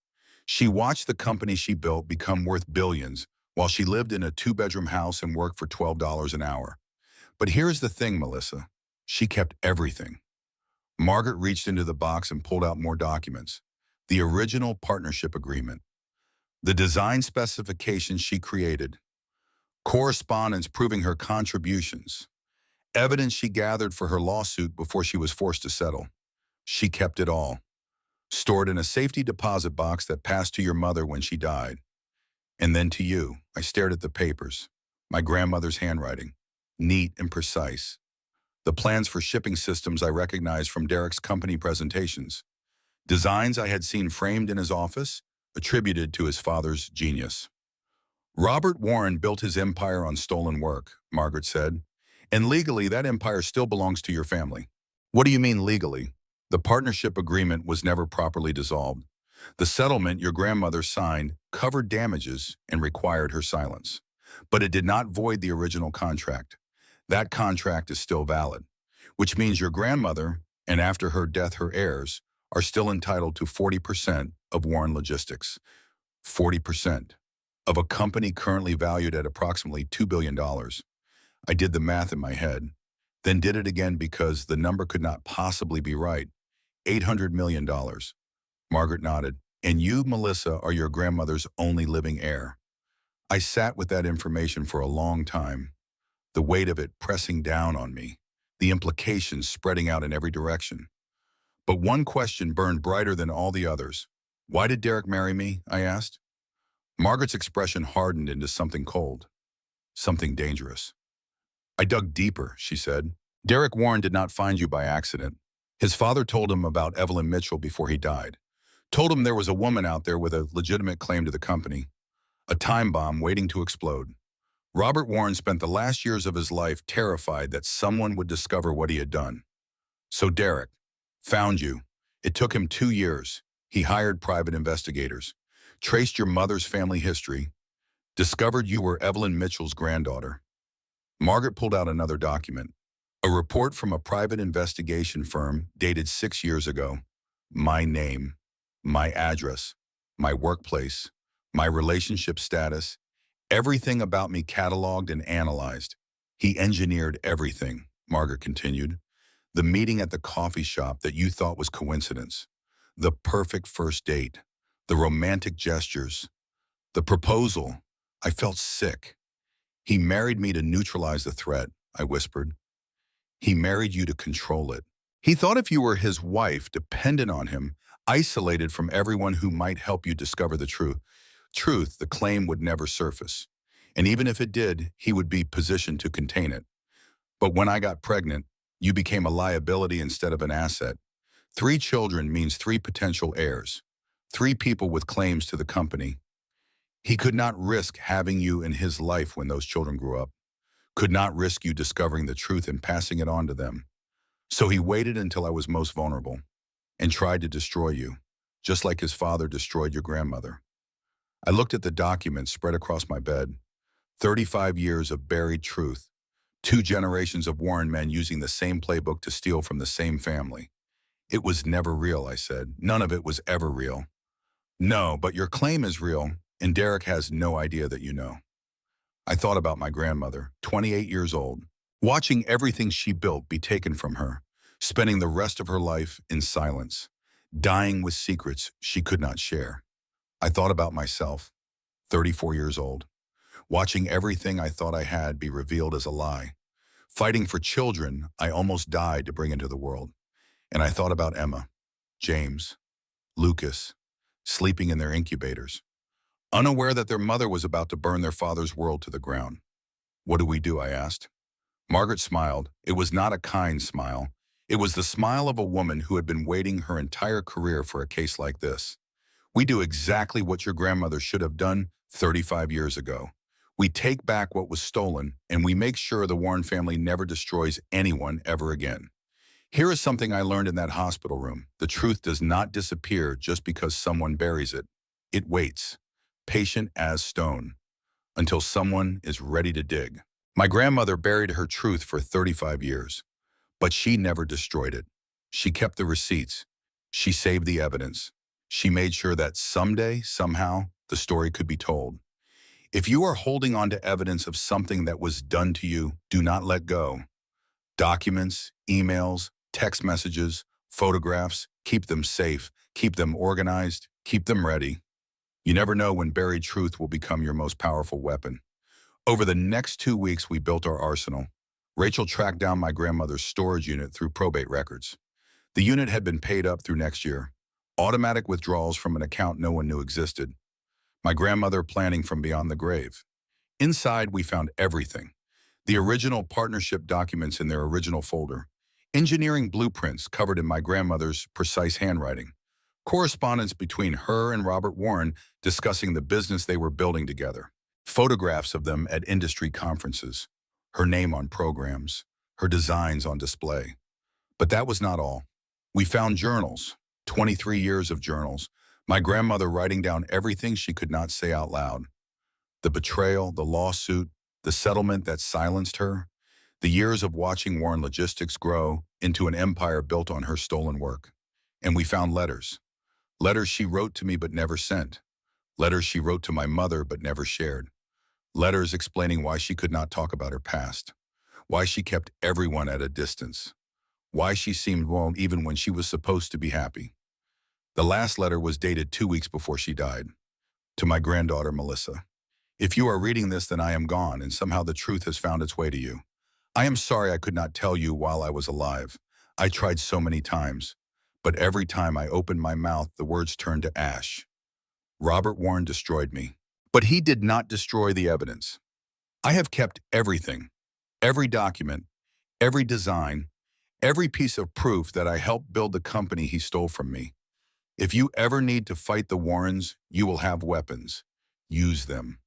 She watched the company she built become worth billions while she lived in a two-bedroom house and worked for $12 an hour. But here's the thing, Melissa. She kept everything. Margaret reached into the box and pulled out more documents. The original partnership agreement. The design specifications she created. Correspondence proving her contributions. Evidence she gathered for her lawsuit before she was forced to settle. She kept it all. Stored in a safety deposit box that passed to your mother when she died. And then to you. I stared at the papers. My grandmother's handwriting. Neat and precise. The plans for shipping systems I recognized from Derek's company presentations. Designs I had seen framed in his office, attributed to his father's genius. Robert Warren built his empire on stolen work, Margaret said. And legally, that empire still belongs to your family. What do you mean legally? The partnership agreement was never properly dissolved. The settlement your grandmother signed covered damages and required her silence. But it did not void the original contract. That contract is still valid, which means your grandmother, and after her death her heirs, are still entitled to 40% of Warren Logistics. 40% of a company currently valued at approximately $2 billion. I did the math in my head, then did it again because the number could not possibly be right. $800 million. Margaret nodded. And you, Melissa, are your grandmother's only living heir. I sat with that information for a long time, the weight of it pressing down on me, the implications spreading out in every direction. But one question burned brighter than all the others. Why did Derek marry me? I asked. Margaret's expression hardened into something cold, something dangerous. I dug deeper, she said. Derek Warren did not find you by accident. His father told him about Evelyn Mitchell before he died. Told him there was a woman out there with a legitimate claim to the company, a time bomb waiting to explode. Robert Warren spent the last years of his life terrified that someone would discover what he had done. So Derek found you. It took him 2 years. He hired private investigators, traced your mother's family history, discovered you were Evelyn Mitchell's granddaughter. Margaret pulled out another document, a report from a private investigation firm dated 6 years ago. My name, my address, my workplace, my relationship status, everything about me cataloged and analyzed. He engineered everything, Margaret continued. The meeting at the coffee shop that you thought was coincidence. The perfect first date. The romantic gestures. The proposal. I felt sick. He married me to neutralize the threat, I whispered. He married you to control it. He thought if you were his wife, dependent on him, isolated from everyone who might help you discover the truth, the claim would never surface. And even if it did, he would be positioned to contain it. But when I got pregnant, you became a liability instead of an asset. 3 children means 3 potential heirs. 3 people with claims to the company. He could not risk having you in his life when those children grew up. Could not risk you discovering the truth and passing it on to them. So he waited until I was most vulnerable and tried to destroy you, just like his father destroyed your grandmother. I looked at the documents spread across my bed. 35 years of buried truth. 2 generations of Warren men using the same playbook to steal from the same family. It was never real, I said. None of it was ever real. No, but your claim is real, and Derek has no idea that you know. I thought about my grandmother, 28 years old, watching everything she built be taken from her, spending the rest of her life in silence, dying with secrets she could not share. I thought about myself, 34 years old, watching everything I thought I had be revealed as a lie, fighting for children I almost died to bring into the world. And I thought about Emma, James, Lucas, sleeping in their incubators, unaware that their mother was about to burn their father's world to the ground. What do we do? I asked. Margaret smiled. It was not a kind smile. It was the smile of a woman who had been waiting her entire career for a case like this. We do exactly what your grandmother should have done 35 years ago. We take back what was stolen, and we make sure the Warren family never destroys anyone ever again. Here is something I learned in that hospital room. The truth does not disappear just because someone buries it. It waits, patient as stone, until someone is ready to dig. My grandmother buried her truth for 35 years, but she never destroyed it. She kept the receipts. She saved the evidence. She made sure that someday, somehow, the story could be told. If you are holding on to evidence of something that was done to you, do not let go. Documents, emails, text messages, photographs, keep them safe, keep them organized, keep them ready. You never know when buried truth will become your most powerful weapon. Over the next 2 weeks, we built our arsenal. Rachel tracked down my grandmother's storage unit through probate records. The unit had been paid up through next year. Automatic withdrawals from an account no one knew existed. My grandmother planning from beyond the grave. Inside, we found everything. The original partnership documents in their original folder. Engineering blueprints covered in my grandmother's precise handwriting. Correspondence between her and Robert Warren discussing the business they were building together. Photographs of them at industry conferences. Her name on programs. Her designs on display. But that was not all. We found journals, 23 years of journals, my grandmother writing down everything she could not say out loud. The betrayal, the lawsuit, the settlement that silenced her, the years of watching Warren Logistics grow into an empire built on her stolen work. And we found letters. Letters she wrote to me but never sent. Letters she wrote to my mother but never shared. Letters explaining why she could not talk about her past. Why she kept everyone at a distance. Why she seemed warm even when she was supposed to be happy. The last letter was dated 2 weeks before she died. To my granddaughter, Melissa. If you are reading this, then I am gone, and somehow the truth has found its way to you. I am sorry I could not tell you while I was alive. I tried so many times, but every time I opened my mouth, the words turned to ash. Robert Warren destroyed me, but he did not destroy the evidence. I have kept everything, every document, every design, every piece of proof that I helped build the company he stole from me. If you ever need to fight the Warrens, you will have weapons. Use them.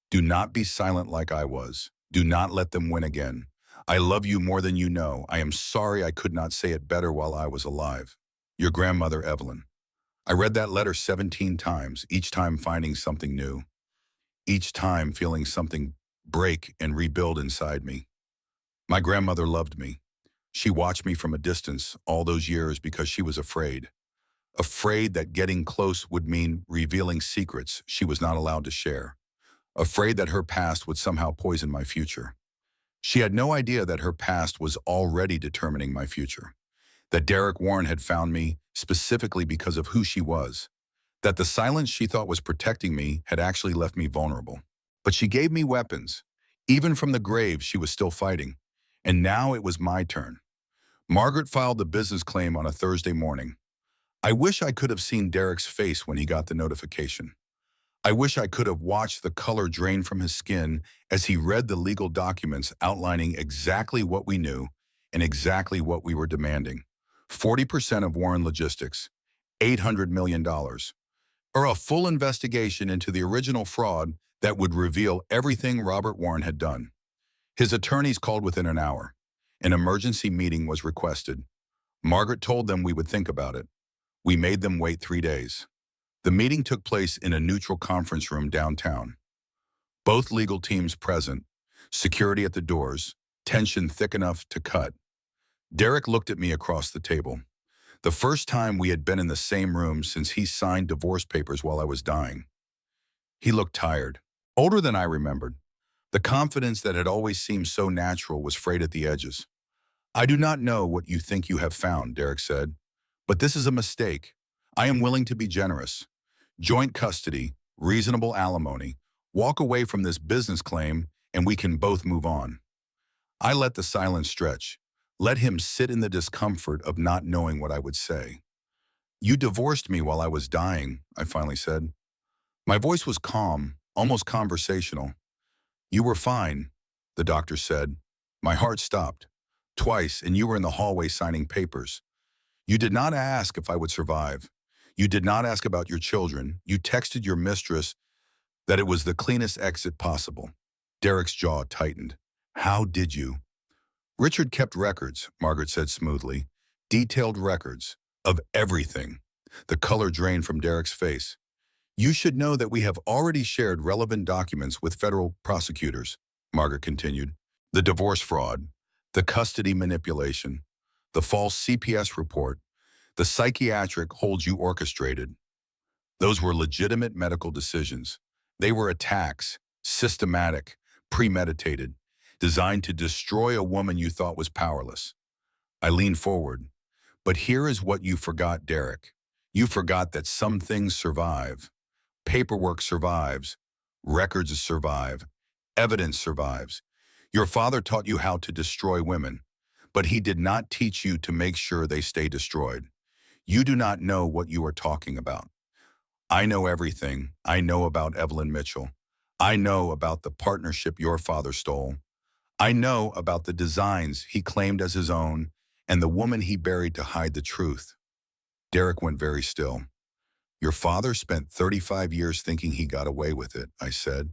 Do not be silent like I was. Do not let them win again. I love you more than you know. I am sorry I could not say it better while I was alive. Your grandmother, Evelyn. I read that letter 17 times, each time finding something new. Each time feeling something break and rebuild inside me. My grandmother loved me. She watched me from a distance all those years because she was afraid. Afraid that getting close would mean revealing secrets she was not allowed to share. Afraid that her past would somehow poison my future. She had no idea that her past was already determining my future. That Derek Warren had found me specifically because of who she was. That the silence she thought was protecting me had actually left me vulnerable. But she gave me weapons. Even from the grave, she was still fighting. And now it was my turn. Margaret filed the business claim on a Thursday morning. I wish I could have seen Derek's face when he got the notification. I wish I could have watched the color drain from his skin as he read the legal documents outlining exactly what we knew and exactly what we were demanding. 40% of Warren Logistics, $800 million, or a full investigation into the original fraud that would reveal everything Robert Warren had done. His attorneys called within an hour. An emergency meeting was requested. Margaret told them we would think about it. We made them wait 3 days. The meeting took place in a neutral conference room downtown. Both legal teams present, security at the doors, tension thick enough to cut. Derek looked at me across the table. The first time we had been in the same room since he signed divorce papers while I was dying. He looked tired, older than I remembered. The confidence that had always seemed so natural was frayed at the edges. I do not know what you think you have found, Derek said, but this is a mistake. I am willing to be generous. Joint custody, reasonable alimony, walk away from this business claim, and we can both move on. I let the silence stretch. Let him sit in the discomfort of not knowing what I would say. You divorced me while I was dying, I finally said. My voice was calm, almost conversational. You were fine, the doctor said. My heart stopped. Twice, and you were in the hallway signing papers. You did not ask if I would survive. You did not ask about your children. You texted your mistress that it was the cleanest exit possible. Derek's jaw tightened. How did you? Richard kept records, Margaret said smoothly. Detailed records of everything. The color drained from Derek's face. You should know that we have already shared relevant documents with federal prosecutors, Margaret continued. The divorce fraud, the custody manipulation, the false CPS report, the psychiatric holds you orchestrated. Those were legitimate medical decisions. They were attacks, systematic, premeditated, designed to destroy a woman you thought was powerless. I leaned forward. But here is what you forgot, Derek. You forgot that some things survive. Paperwork survives. Records survive. Evidence survives. Your father taught you how to destroy women, but he did not teach you to make sure they stay destroyed. You do not know what you are talking about. I know everything. I know about Evelyn Mitchell. I know about the partnership your father stole. I know about the designs he claimed as his own and the woman he buried to hide the truth. Derek went very still. Your father spent 35 years thinking he got away with it, I said.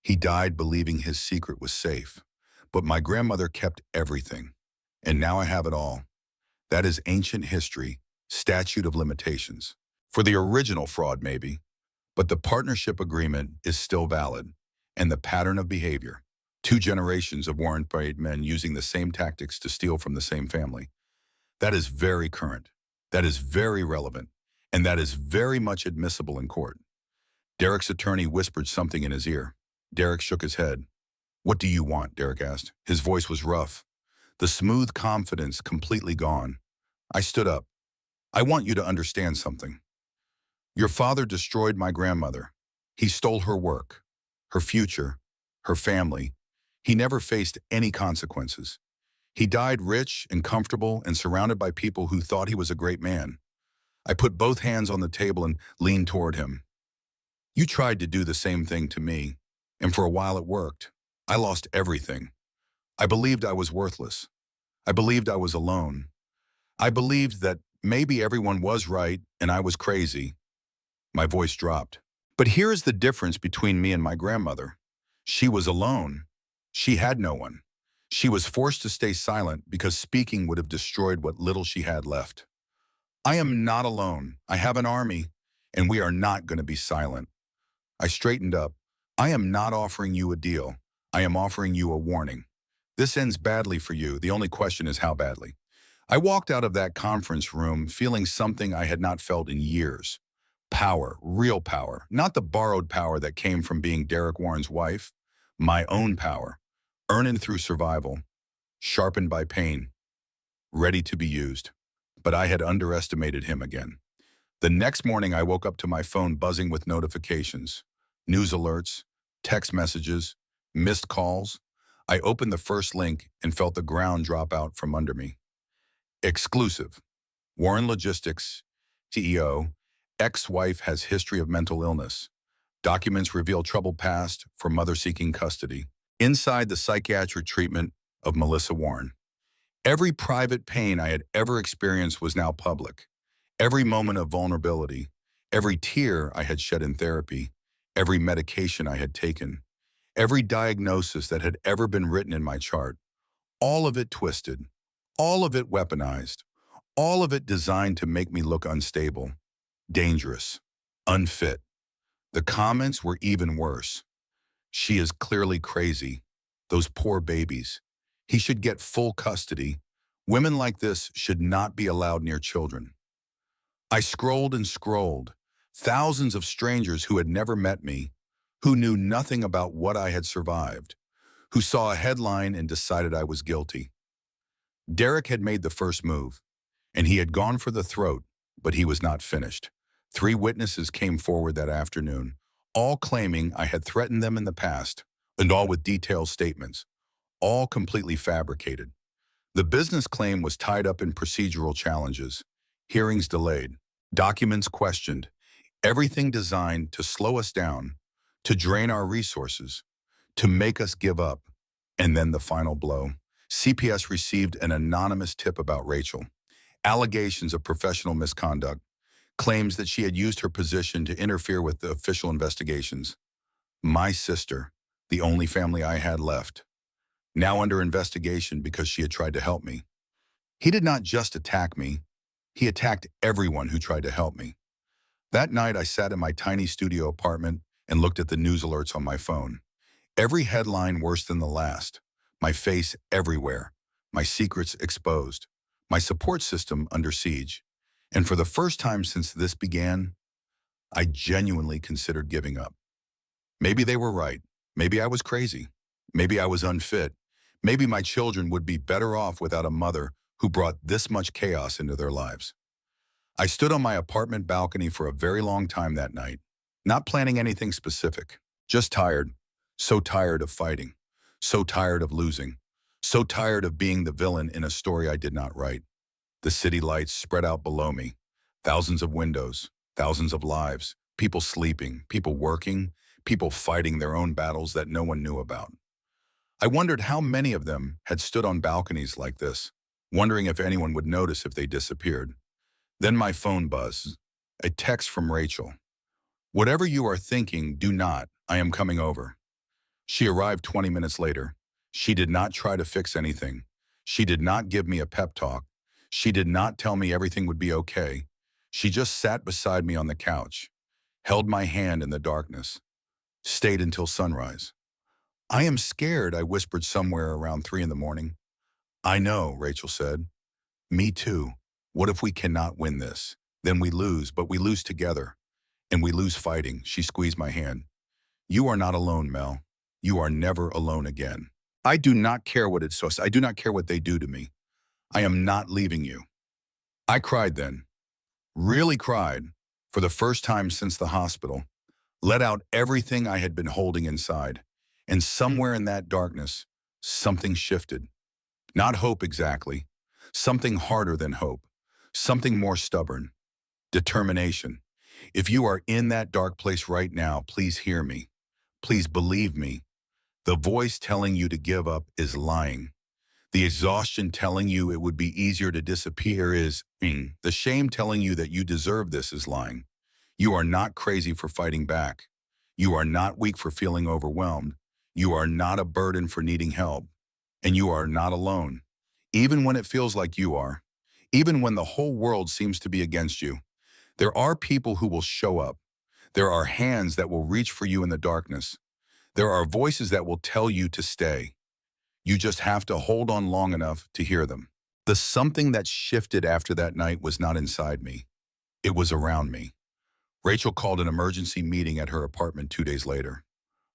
He died believing his secret was safe. But my grandmother kept everything. And now I have it all. That is ancient history, statute of limitations. For the original fraud, maybe. But the partnership agreement is still valid. And the pattern of behavior. 2 generations of warrant-paid men using the same tactics to steal from the same family. That is very current. That is very relevant. And that is very much admissible in court. Derek's attorney whispered something in his ear. Derek shook his head. What do you want? Derek asked. His voice was rough. The smooth confidence completely gone. I stood up. I want you to understand something. Your father destroyed my grandmother. He stole her work, her future, her family. He never faced any consequences. He died rich and comfortable and surrounded by people who thought he was a great man. I put both hands on the table and leaned toward him. You tried to do the same thing to me, and for a while it worked. I lost everything. I believed I was worthless. I believed I was alone. I believed that maybe everyone was right and I was crazy. My voice dropped. But here is the difference between me and my grandmother. She was alone. She had no one. She was forced to stay silent because speaking would have destroyed what little she had left. I am not alone. I have an army, and we are not going to be silent. I straightened up. I am not offering you a deal. I am offering you a warning. This ends badly for you. The only question is how badly. I walked out of that conference room feeling something I had not felt in years. Power, real power, not the borrowed power that came from being Derek Warren's wife. My own power, earned through survival, sharpened by pain, ready to be used. But I had underestimated him again. The next morning, I woke up to my phone buzzing with notifications, news alerts, text messages, missed calls. I opened the first link and felt the ground drop out from under me. Exclusive. Warren Logistics, CEO, ex-wife has history of mental illness. Documents reveal troubled past for mother seeking custody. Inside the psychiatric treatment of Melissa Warren. Every private pain I had ever experienced was now public. Every moment of vulnerability, every tear I had shed in therapy, every medication I had taken, every diagnosis that had ever been written in my chart, all of it twisted, all of it weaponized, all of it designed to make me look unstable, dangerous, unfit. The comments were even worse. She is clearly crazy. Those poor babies. He should get full custody. Women like this should not be allowed near children. I scrolled and scrolled. Thousands of strangers who had never met me, who knew nothing about what I had survived, who saw a headline and decided I was guilty. Derek had made the first move, and he had gone for the throat, but he was not finished. 3 witnesses came forward that afternoon, all claiming I had threatened them in the past, and all with detailed statements, all completely fabricated. The business claim was tied up in procedural challenges, hearings delayed, documents questioned, everything designed to slow us down, to drain our resources, to make us give up, and then the final blow. CPS received an anonymous tip about Rachel. Allegations of professional misconduct, claims that she had used her position to interfere with the official investigations. My sister, the only family I had left, now under investigation because she had tried to help me. He did not just attack me, he attacked everyone who tried to help me. That night, I sat in my tiny studio apartment and looked at the news alerts on my phone. Every headline worse than the last. My face everywhere. My secrets exposed. My support system under siege. And for the first time since this began, I genuinely considered giving up. Maybe they were right. Maybe I was crazy. Maybe I was unfit. Maybe my children would be better off without a mother who brought this much chaos into their lives. I stood on my apartment balcony for a very long time that night, not planning anything specific, just tired, so tired of fighting, so tired of losing, so tired of being the villain in a story I did not write. The city lights spread out below me, thousands of windows, thousands of lives, people sleeping, people working, people fighting their own battles that no one knew about. I wondered how many of them had stood on balconies like this, wondering if anyone would notice if they disappeared. Then my phone buzzed, a text from Rachel. Whatever you are thinking, do not. I am coming over. She arrived 20 minutes later. She did not try to fix anything. She did not give me a pep talk. She did not tell me everything would be okay. She just sat beside me on the couch, held my hand in the darkness, stayed until sunrise. I am scared, I whispered somewhere around 3 in the morning. I know, Rachel said. Me too. What if we cannot win this? Then we lose, but we lose together. And we lose fighting. She squeezed my hand. You are not alone, Mel. You are never alone again. I do not care what it's so. I do not care what they do to me. I am not leaving you. I cried then. Really cried. For the first time since the hospital. Let out everything I had been holding inside. And somewhere in that darkness, something shifted. Not hope exactly. Something harder than hope. Something more stubborn. Determination. If you are in that dark place right now, please hear me. Please believe me. The voice telling you to give up is lying. The exhaustion telling you it would be easier to disappear is lying. The shame telling you that you deserve this is lying. You are not crazy for fighting back. You are not weak for feeling overwhelmed. You are not a burden for needing help. And you are not alone. Even when it feels like you are. Even when the whole world seems to be against you. There are people who will show up. There are hands that will reach for you in the darkness. There are voices that will tell you to stay. You just have to hold on long enough to hear them. The something that shifted after that night was not inside me. It was around me. Rachel called an emergency meeting at her apartment 2 days later.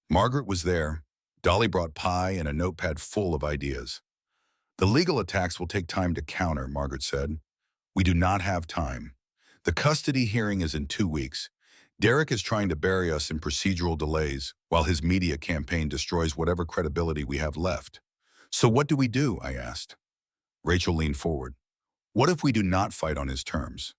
Margaret was there. Dolly brought pie and a notepad full of ideas. The legal attacks will take time to counter, Margaret said. We do not have time. The custody hearing is in 2 weeks. Derek is trying to bury us in procedural delays while his media campaign destroys whatever credibility we have left. So what do we do? I asked. Rachel leaned forward. What if we do not fight on his terms?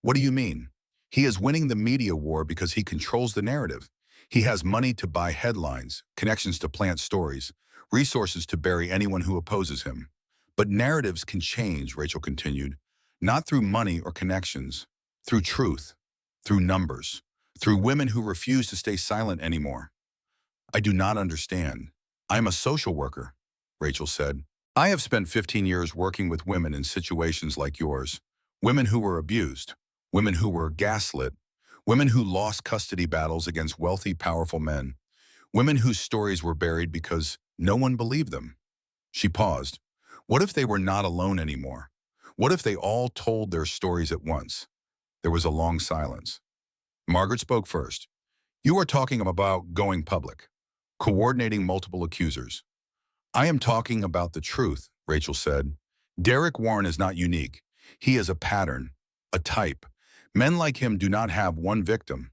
What do you mean? He is winning the media war because he controls the narrative. He has money to buy headlines, connections to plant stories, resources to bury anyone who opposes him. But narratives can change, Rachel continued, not through money or connections, through truth, through numbers, through women who refuse to stay silent anymore. I do not understand. I am a social worker, Rachel said. I have spent 15 years working with women in situations like yours, women who were abused, women who were gaslit, women who lost custody battles against wealthy, powerful men, women whose stories were buried because no one believed them. She paused. What if they were not alone anymore? What if they all told their stories at once? There was a long silence. Margaret spoke first. You are talking about going public, coordinating multiple accusers. I am talking about the truth, Rachel said. Derek Warren is not unique. He is a pattern, a type. Men like him do not have one victim.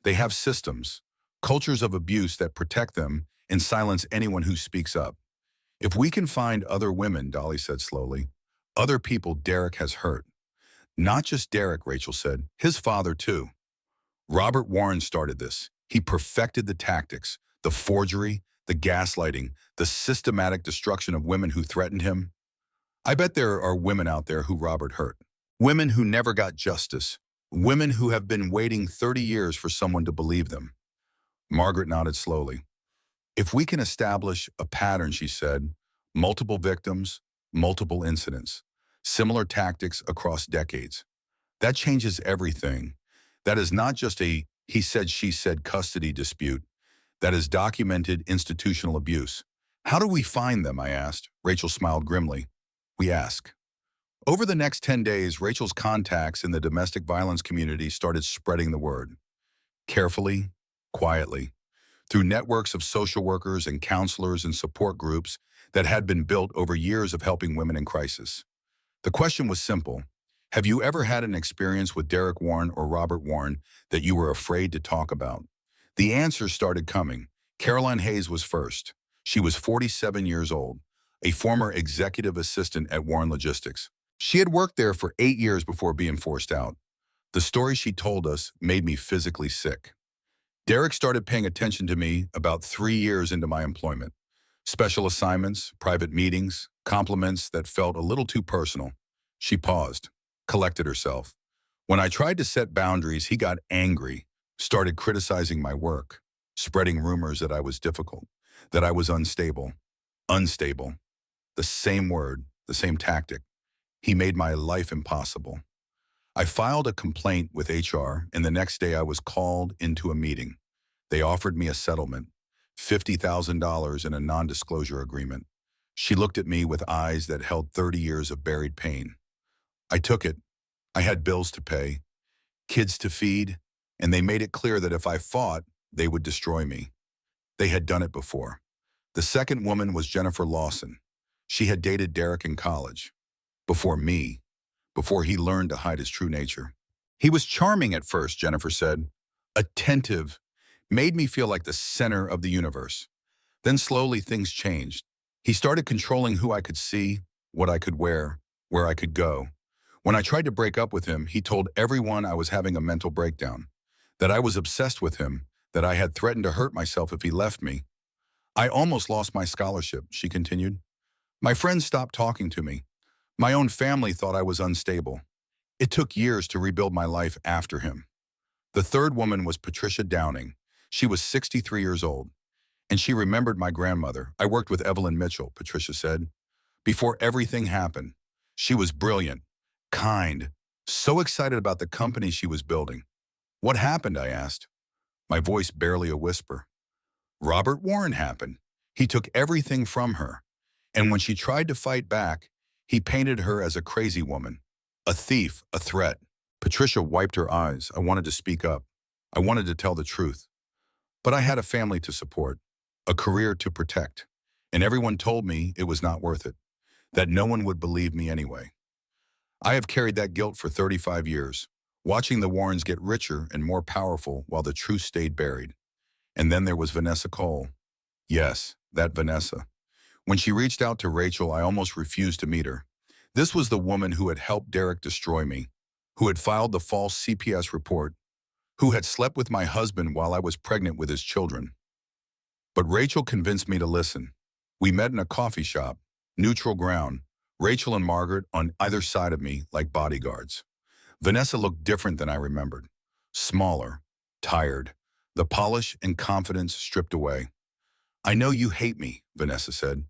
They have systems, cultures of abuse that protect them and silence anyone who speaks up. If we can find other women, Dolly said slowly, other people Derek has hurt. Not just Derek, Rachel said, his father too. Robert Warren started this. He perfected the tactics, the forgery, the gaslighting, the systematic destruction of women who threatened him. I bet there are women out there who Robert hurt. Women who never got justice. Women who have been waiting 30 years for someone to believe them. Margaret nodded slowly. If we can establish a pattern, she said, multiple victims, multiple incidents, similar tactics across decades, that changes everything. That is not just a he said, she said custody dispute. That is documented institutional abuse. How do we find them, I asked. Rachel smiled grimly. We ask. Over the next 10 days, Rachel's contacts in the domestic violence community started spreading the word. Carefully, quietly, through networks of social workers and counselors and support groups that had been built over years of helping women in crisis. The question was simple. Have you ever had an experience with Derek Warren or Robert Warren that you were afraid to talk about? The answers started coming. Caroline Hayes was first. She was 47 years old, a former executive assistant at Warren Logistics. She had worked there for 8 years before being forced out. The story she told us made me physically sick. Derek started paying attention to me about 3 years into my employment. Special assignments, private meetings, compliments that felt a little too personal. She paused, collected herself. When I tried to set boundaries, he got angry, started criticizing my work, spreading rumors that I was difficult, that I was unstable. Unstable. The same word, the same tactic. He made my life impossible. I filed a complaint with HR, and the next day I was called into a meeting. They offered me a settlement, $50,000 in a non-disclosure agreement. She looked at me with eyes that held 30 years of buried pain. I took it. I had bills to pay, kids to feed, and they made it clear that if I fought, they would destroy me. They had done it before. The second woman was Jennifer Lawson. She had dated Derek in college. Before me. Before he learned to hide his true nature. He was charming at first, Jennifer said. Attentive. Made me feel like the center of the universe. Then slowly things changed. He started controlling who I could see, what I could wear, where I could go. When I tried to break up with him, he told everyone I was having a mental breakdown, that I was obsessed with him, that I had threatened to hurt myself if he left me. I almost lost my scholarship, she continued. My friends stopped talking to me. My own family thought I was unstable. It took years to rebuild my life after him. The third woman was Patricia Downing. She was 63 years old, and she remembered my grandmother. I worked with Evelyn Mitchell, Patricia said. Before everything happened, she was brilliant, kind, so excited about the company she was building. What happened, I asked, my voice barely a whisper. Robert Warren happened. He took everything from her, and when she tried to fight back, he painted her as a crazy woman, a thief, a threat. Patricia wiped her eyes. I wanted to speak up. I wanted to tell the truth. But I had a family to support, a career to protect, and everyone told me it was not worth it, that no one would believe me anyway. I have carried that guilt for 35 years, watching the Warrens get richer and more powerful while the truth stayed buried. And then there was Vanessa Cole. Yes, that Vanessa. When she reached out to Rachel, I almost refused to meet her. This was the woman who had helped Derek destroy me, who had filed the false CPS report, who had slept with my husband while I was pregnant with his children. But Rachel convinced me to listen. We met in a coffee shop, neutral ground, Rachel and Margaret on either side of me like bodyguards. Vanessa looked different than I remembered. Smaller, tired, the polish and confidence stripped away. I know you hate me, Vanessa said.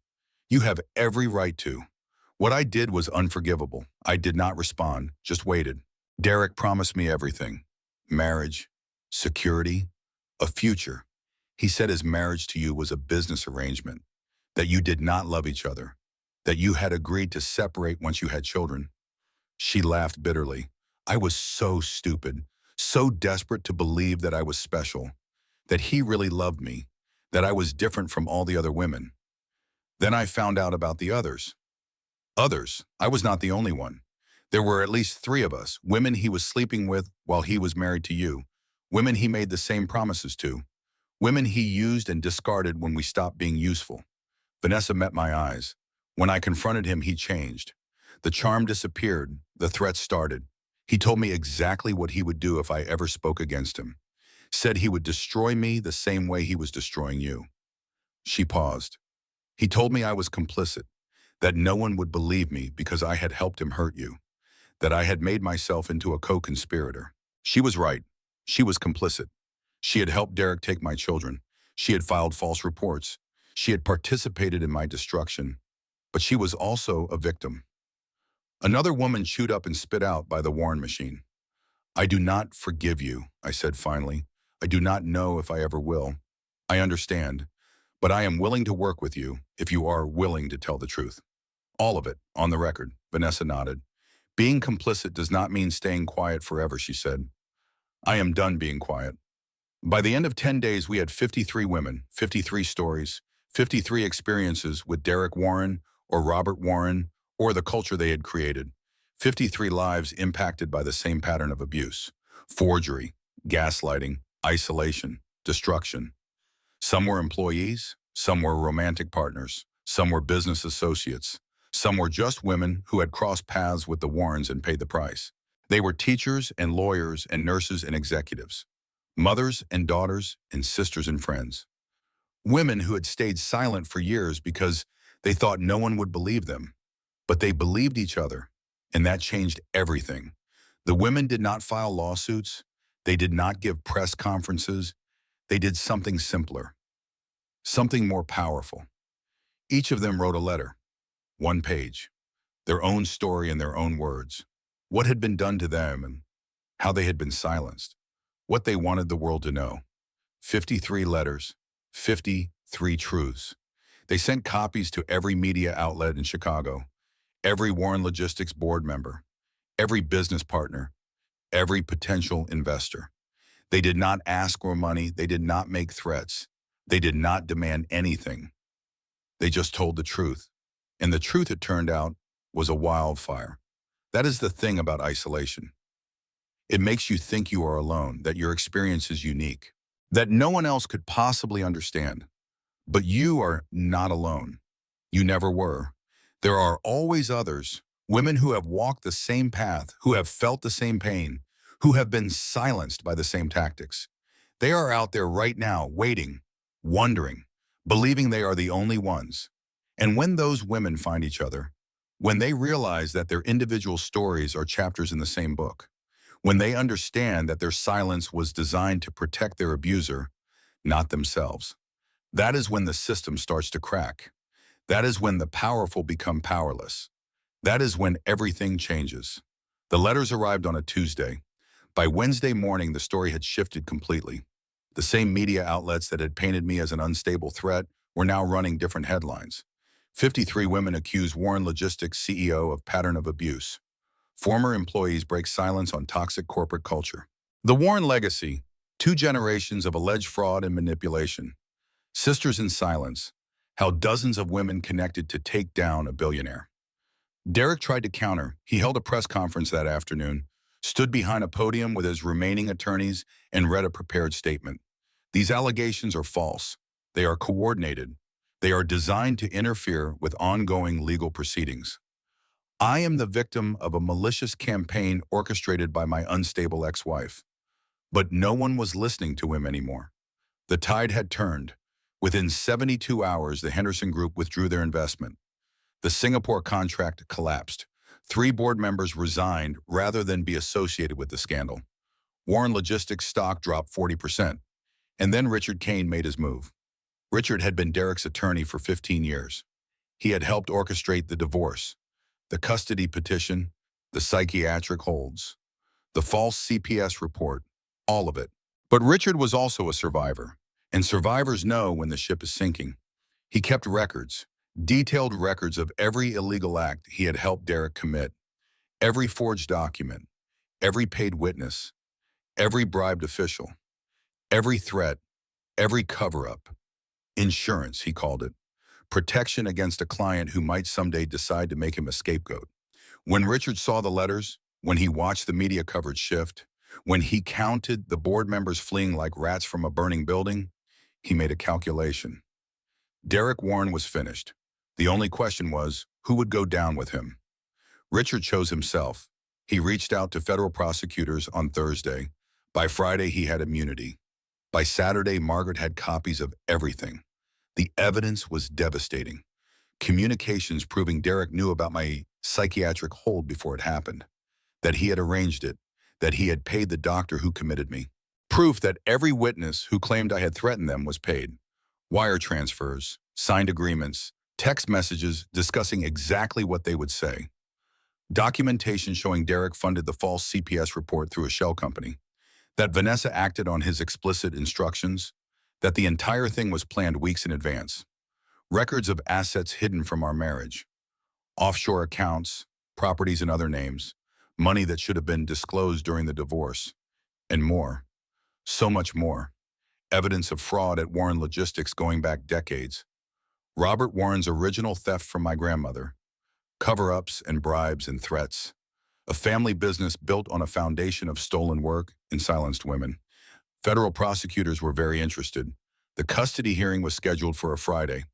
You have every right to. What I did was unforgivable. I did not respond, just waited. Derek promised me everything. Marriage, security, a future. He said his marriage to you was a business arrangement, that you did not love each other, that you had agreed to separate once you had children. She laughed bitterly. I was so stupid, so desperate to believe that I was special, that he really loved me, that I was different from all the other women. Then I found out about the others. Others, I was not the only one. There were at least 3 of us, women he was sleeping with while he was married to you, women he made the same promises to, women he used and discarded when we stopped being useful. Vanessa met my eyes. When I confronted him, he changed. The charm disappeared, the threats started. He told me exactly what he would do if I ever spoke against him. Said he would destroy me the same way he was destroying you. She paused. He told me I was complicit, that no one would believe me because I had helped him hurt you, that I had made myself into a co-conspirator. She was right. She was complicit. She had helped Derek take my children. She had filed false reports. She had participated in my destruction. But she was also a victim. Another woman chewed up and spit out by the Warren machine. I do not forgive you, I said finally. I do not know if I ever will. I understand, but I am willing to work with you if you are willing to tell the truth. All of it, on the record, Vanessa nodded. Being complicit does not mean staying quiet forever, she said. I am done being quiet. By the end of 10 days, we had 53 women, 53 stories, 53 experiences with Derek Warren or Robert Warren or the culture they had created. 53 lives impacted by the same pattern of abuse, forgery, gaslighting, isolation, destruction. Some were employees, some were romantic partners, some were business associates, some were just women who had crossed paths with the Warrens and paid the price. They were teachers and lawyers and nurses and executives, mothers and daughters and sisters and friends. Women who had stayed silent for years because they thought no one would believe them. But they believed each other, and that changed everything. The women did not file lawsuits. They did not give press conferences. They did something simpler, something more powerful. Each of them wrote a letter, one page, their own story in their own words, what had been done to them and how they had been silenced, what they wanted the world to know. 53 letters, 53 truths. They sent copies to every media outlet in Chicago, every Warren Logistics board member, every business partner, every potential investor. They did not ask for money. They did not make threats. They did not demand anything. They just told the truth. And the truth, it turned out, was a wildfire. That is the thing about isolation. It makes you think you are alone, that your experience is unique, that no one else could possibly understand. But you are not alone. You never were. There are always others, women who have walked the same path, who have felt the same pain, who have been silenced by the same tactics. They are out there right now, waiting, wondering, believing they are the only ones. And when those women find each other, when they realize that their individual stories are chapters in the same book, when they understand that their silence was designed to protect their abuser, not themselves, that is when the system starts to crack. That is when the powerful become powerless. That is when everything changes. The letters arrived on a Tuesday. By Wednesday morning, the story had shifted completely. The same media outlets that had painted me as an unstable threat were now running different headlines. 53 women accuse Warren Logistics CEO of pattern of abuse. Former employees break silence on toxic corporate culture. The Warren legacy, 2 generations of alleged fraud and manipulation. Sisters in silence, how dozens of women connected to take down a billionaire. Derek tried to counter. He held a press conference that afternoon, stood behind a podium with his remaining attorneys, and read a prepared statement. These allegations are false. They are coordinated. They are designed to interfere with ongoing legal proceedings. I am the victim of a malicious campaign orchestrated by my unstable ex-wife. But no one was listening to him anymore. The tide had turned. Within 72 hours, the Henderson Group withdrew their investment. The Singapore contract collapsed. 3 board members resigned rather than be associated with the scandal. Warren Logistics stock dropped 40%. And then Richard Kane made his move. Richard had been Derek's attorney for 15 years. He had helped orchestrate the divorce, the custody petition, the psychiatric holds, the false CPS report, all of it. But Richard was also a survivor. And survivors know when the ship is sinking. He kept records, detailed records of every illegal act he had helped Derek commit, every forged document, every paid witness, every bribed official, every threat, every cover-up. Insurance, he called it. Protection against a client who might someday decide to make him a scapegoat. When Richard saw the letters, when he watched the media coverage shift, when he counted the board members fleeing like rats from a burning building, he made a calculation. Derek Warren was finished. The only question was, who would go down with him? Richard chose himself. He reached out to federal prosecutors on Thursday. By Friday, he had immunity. By Saturday, Margaret had copies of everything. The evidence was devastating. Communications proving Derek knew about my psychiatric hold before it happened, that he had arranged it, that he had paid the doctor who committed me. Proof that every witness who claimed I had threatened them was paid. Wire transfers, signed agreements, text messages discussing exactly what they would say. Documentation showing Derek funded the false CPS report through a shell company, that Vanessa acted on his explicit instructions, that the entire thing was planned weeks in advance. Records of assets hidden from our marriage, offshore accounts, properties in other names, money that should have been disclosed during the divorce, and more. So much more. Evidence of fraud at Warren Logistics going back decades. Robert Warren's original theft from my grandmother. Cover-ups and bribes and threats. A family business built on a foundation of stolen work and silenced women. Federal prosecutors were very interested. The custody hearing was scheduled for a Friday.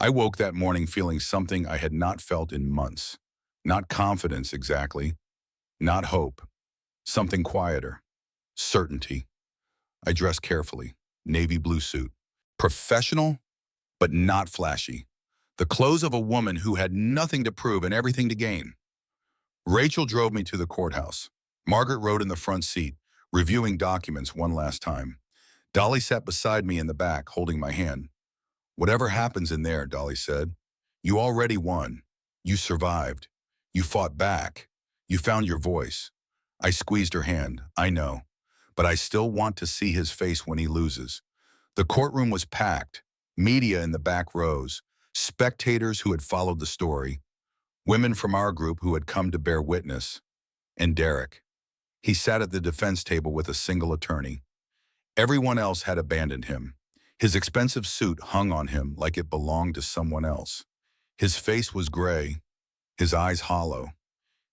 I woke that morning feeling something I had not felt in months. Not confidence exactly. Not hope. Something quieter. Certainty. I dressed carefully. Navy blue suit. Professional, but not flashy. The clothes of a woman who had nothing to prove and everything to gain. Rachel drove me to the courthouse. Margaret rode in the front seat, reviewing documents one last time. Dolly sat beside me in the back, holding my hand. "Whatever happens in there," Dolly said, "you already won. You survived. You fought back. You found your voice." I squeezed her hand. "I know, but I still want to see his face when he loses." The courtroom was packed, media in the back rows, spectators who had followed the story, women from our group who had come to bear witness, and Derek. He sat at the defense table with a single attorney. Everyone else had abandoned him. His expensive suit hung on him like it belonged to someone else. His face was gray, his eyes hollow.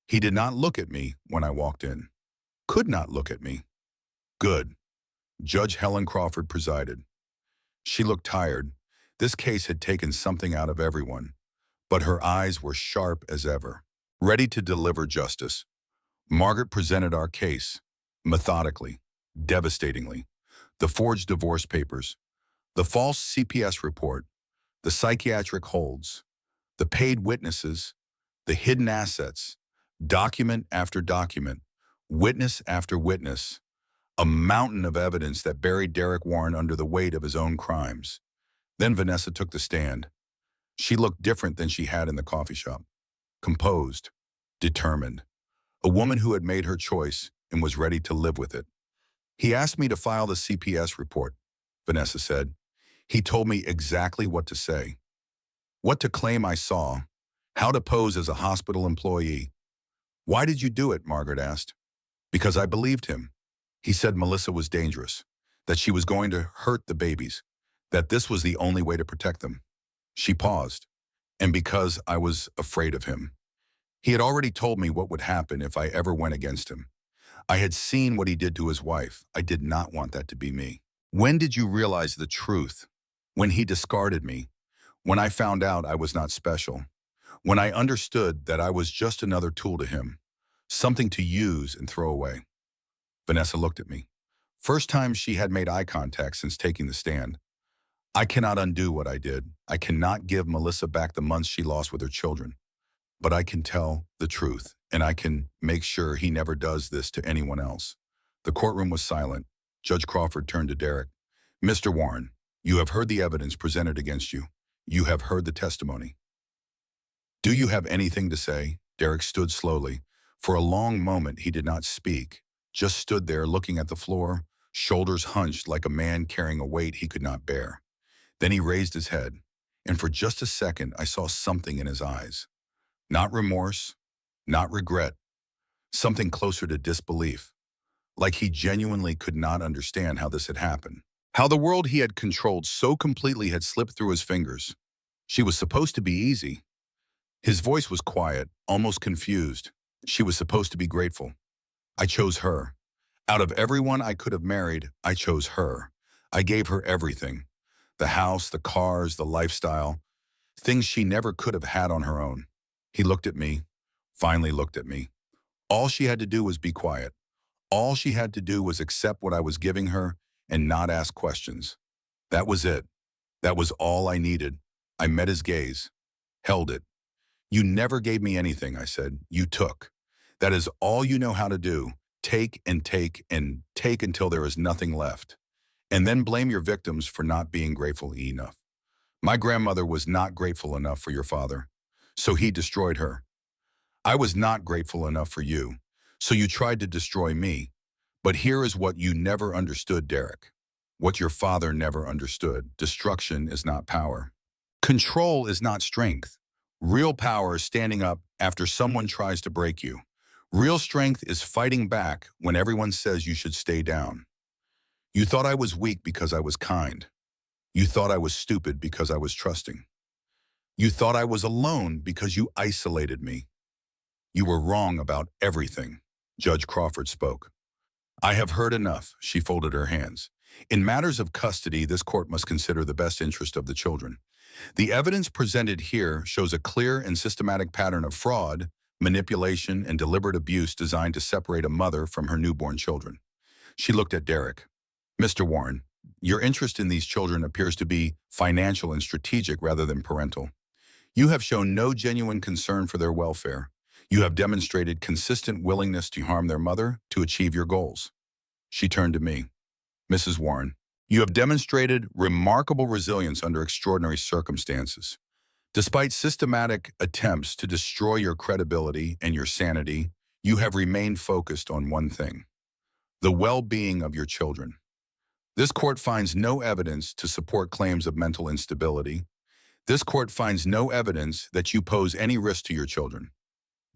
He did not look at me when I walked in. Could not look at me. Good. Judge Helen Crawford presided. She looked tired. This case had taken something out of everyone, but her eyes were sharp as ever, ready to deliver justice. Margaret presented our case, methodically, devastatingly. The forged divorce papers, the false CPS report, the psychiatric holds, the paid witnesses, the hidden assets, document after document, witness after witness, a mountain of evidence that buried Derek Warren under the weight of his own crimes. Then Vanessa took the stand. She looked different than she had in the coffee shop. Composed, determined. A woman who had made her choice and was ready to live with it. "He asked me to file the CPS report," Vanessa said. "He told me exactly what to say, what to claim I saw, how to pose as a hospital employee." "Why did you do it?" Margaret asked. "Because I believed him. He said Melissa was dangerous, that she was going to hurt the babies, that this was the only way to protect them." She paused. "And because I was afraid of him. He had already told me what would happen if I ever went against him. I had seen what he did to his wife. I did not want that to be me." "When did you realize the truth?" "When he discarded me. When I found out I was not special. When I understood that I was just another tool to him. Something to use and throw away." Vanessa looked at me. First time she had made eye contact since taking the stand. "I cannot undo what I did. I cannot give Melissa back the months she lost with her children. But I can tell the truth, and I can make sure he never does this to anyone else." The courtroom was silent. Judge Crawford turned to Derek. "Mr. Warren, you have heard the evidence presented against you. You have heard the testimony. Do you have anything to say?" Derek stood slowly. For a long moment he did not speak, just stood there looking at the floor, shoulders hunched like a man carrying a weight he could not bear. Then he raised his head, and for just a second I saw something in his eyes. Not remorse, not regret, something closer to disbelief, like he genuinely could not understand how this had happened. How the world he had controlled so completely had slipped through his fingers. She was supposed to be easy. His voice was quiet, almost confused. She was supposed to be grateful. "I chose her. Out of everyone I could have married, I chose her. I gave her everything. The house, the cars, the lifestyle, things she never could have had on her own." He looked at me, finally looked at me. All she had to do was be quiet. All she had to do was accept what I was giving her and not ask questions. That was it. That was all I needed. I met his gaze, held it. You never gave me anything, I said. You took. That is all you know how to do. Take and take and take until there is nothing left. And then blame your victims for not being grateful enough. My grandmother was not grateful enough for your father, so he destroyed her. I was not grateful enough for you, so you tried to destroy me. But here is what you never understood, Derek. What your father never understood. Destruction is not power. Control is not strength. Real power is standing up after someone tries to break you. Real strength is fighting back when everyone says you should stay down. You thought I was weak because I was kind. You thought I was stupid because I was trusting. You thought I was alone because you isolated me. You were wrong about everything. Judge Crawford spoke. I have heard enough, she folded her hands. In matters of custody, this court must consider the best interest of the children. The evidence presented here shows a clear and systematic pattern of fraud, manipulation, and deliberate abuse designed to separate a mother from her newborn children. She looked at Derek. Mr. Warren, your interest in these children appears to be financial and strategic rather than parental. You have shown no genuine concern for their welfare. You have demonstrated consistent willingness to harm their mother to achieve your goals. She turned to me. Mrs. Warren, you have demonstrated remarkable resilience under extraordinary circumstances. Despite systematic attempts to destroy your credibility and your sanity, you have remained focused on one thing: the well-being of your children. This court finds no evidence to support claims of mental instability. This court finds no evidence that you pose any risk to your children.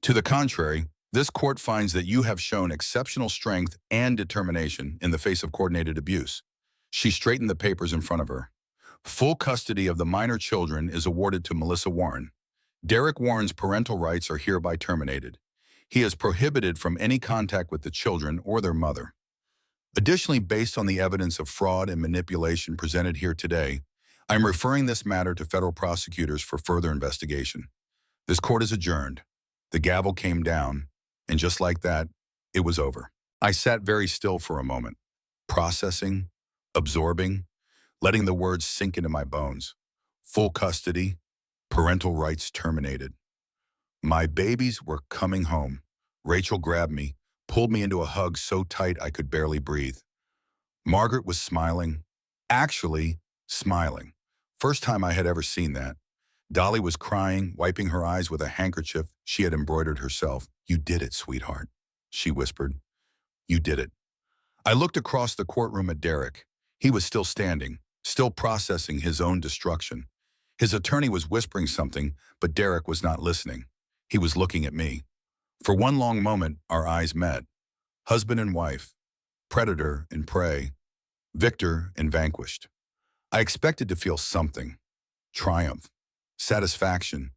To the contrary, this court finds that you have shown exceptional strength and determination in the face of coordinated abuse. She straightened the papers in front of her. Full custody of the minor children is awarded to Melissa Warren. Derek Warren's parental rights are hereby terminated. He is prohibited from any contact with the children or their mother. Additionally, based on the evidence of fraud and manipulation presented here today, I am referring this matter to federal prosecutors for further investigation. This court is adjourned. The gavel came down, and just like that, it was over. I sat very still for a moment, processing, absorbing, letting the words sink into my bones. Full custody, parental rights terminated. My babies were coming home. Rachel grabbed me, pulled me into a hug so tight I could barely breathe. Margaret was smiling, actually smiling. First time I had ever seen that. Dolly was crying, wiping her eyes with a handkerchief she had embroidered herself. You did it, sweetheart, she whispered. You did it. I looked across the courtroom at Derek. He was still standing, still processing his own destruction. His attorney was whispering something, but Derek was not listening. He was looking at me. For one long moment, our eyes met. Husband and wife, predator and prey, victor and vanquished. I expected to feel something: triumph, satisfaction,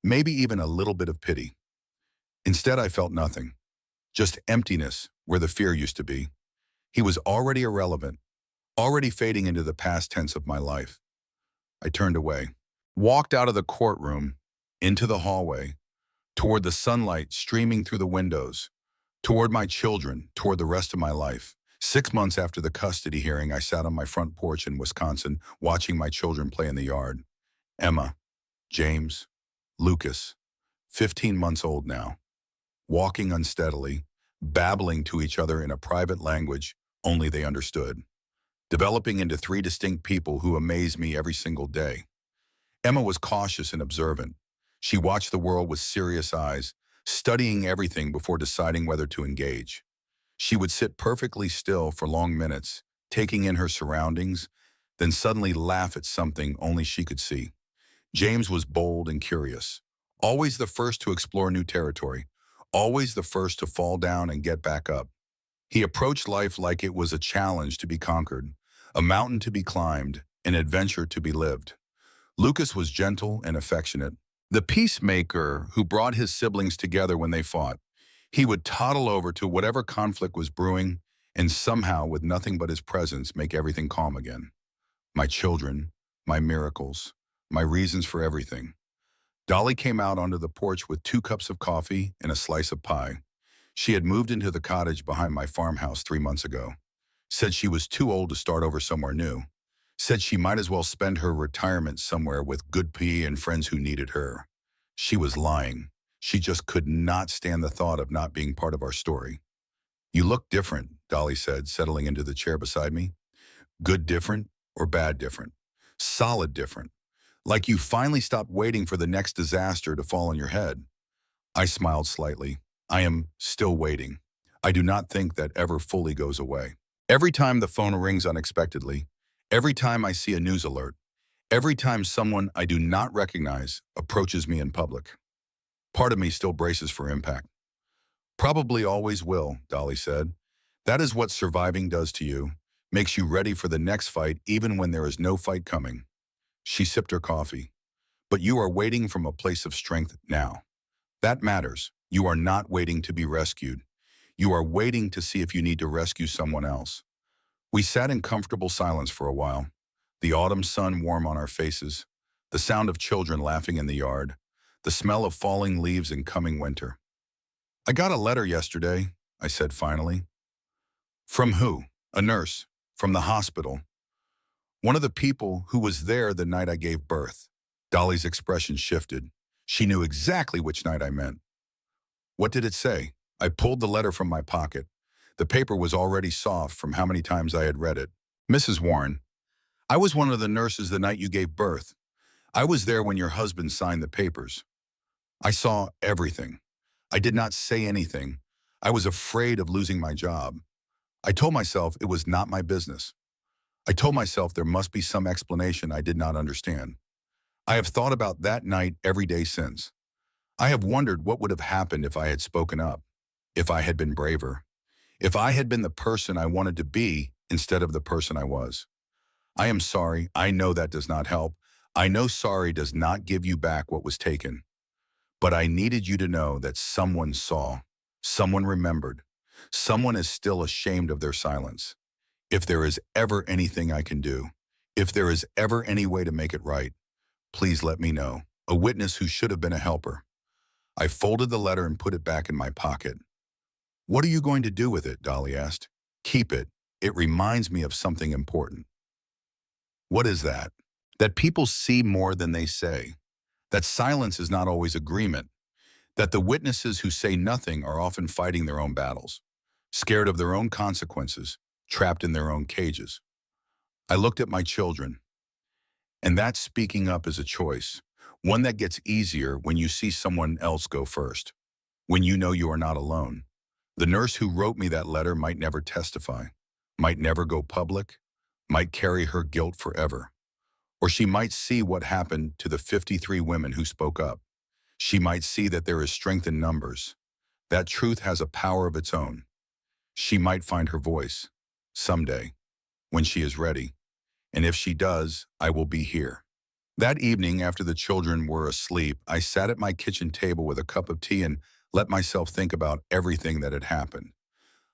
maybe even a little bit of pity. Instead, I felt nothing, just emptiness where the fear used to be. He was already irrelevant, already fading into the past tense of my life. I turned away, walked out of the courtroom, into the hallway, toward the sunlight streaming through the windows, toward my children, toward the rest of my life. 6 months after the custody hearing, I sat on my front porch in Wisconsin, watching my children play in the yard. Emma, James, Lucas, 15 months old now, walking unsteadily, babbling to each other in a private language only they understood, developing into 3 distinct people who amaze me every single day. Emma was cautious and observant. She watched the world with serious eyes, studying everything before deciding whether to engage. She would sit perfectly still for long minutes, taking in her surroundings, then suddenly laugh at something only she could see. James was bold and curious, always the first to explore new territory, always the first to fall down and get back up. He approached life like it was a challenge to be conquered, a mountain to be climbed, an adventure to be lived. Lucas was gentle and affectionate, the peacemaker who brought his siblings together when they fought. He would toddle over to whatever conflict was brewing and somehow, with nothing but his presence, make everything calm again. My children, my miracles, my reasons for everything. Dolly came out onto the porch with 2 cups of coffee and a slice of pie. She had moved into the cottage behind my farmhouse 3 months ago. Said she was too old to start over somewhere new. Said she might as well spend her retirement somewhere with good pee and friends who needed her. She was lying. She just could not stand the thought of not being part of our story. You look different, Dolly said, settling into the chair beside me. Good different or bad different? Solid different. Like you finally stopped waiting for the next disaster to fall on your head. I smiled slightly. I am still waiting. I do not think that ever fully goes away. Every time the phone rings unexpectedly, every time I see a news alert, every time someone I do not recognize approaches me in public, part of me still braces for impact. Probably always will, Dolly said. That is what surviving does to you, makes you ready for the next fight even when there is no fight coming. She sipped her coffee. But you are waiting from a place of strength now. That matters. You are not waiting to be rescued. You are waiting to see if you need to rescue someone else. We sat in comfortable silence for a while, the autumn sun warm on our faces, the sound of children laughing in the yard, the smell of falling leaves in coming winter. I got a letter yesterday, I said finally. From who? A nurse. From the hospital. One of the people who was there the night I gave birth. Dolly's expression shifted. She knew exactly which night I meant. What did it say? I pulled the letter from my pocket. The paper was already soft from how many times I had read it. Mrs. Warren, I was one of the nurses the night you gave birth. I was there when your husband signed the papers. I saw everything. I did not say anything. I was afraid of losing my job. I told myself it was not my business. I told myself there must be some explanation I did not understand. I have thought about that night every day since. I have wondered what would have happened if I had spoken up, if I had been braver, if I had been the person I wanted to be instead of the person I was. I am sorry. I know that does not help. I know sorry does not give you back what was taken. But I needed you to know that someone saw, someone remembered, someone is still ashamed of their silence. If there is ever anything I can do, if there is ever any way to make it right, please let me know. A witness who should have been a helper. I folded the letter and put it back in my pocket. What are you going to do with it? Dolly asked. Keep it. It reminds me of something important. What is that? That people see more than they say. That silence is not always agreement. That the witnesses who say nothing are often fighting their own battles, scared of their own consequences, trapped in their own cages. I looked at my children. And that speaking up is a choice, one that gets easier when you see someone else go first, when you know you are not alone. The nurse who wrote me that letter might never testify, might never go public, might carry her guilt forever. Or she might see what happened to the 53 women who spoke up. She might see that there is strength in numbers. That truth has a power of its own. She might find her voice, someday, when she is ready. And if she does, I will be here. That evening, after the children were asleep, I sat at my kitchen table with a cup of tea and let myself think about everything that had happened.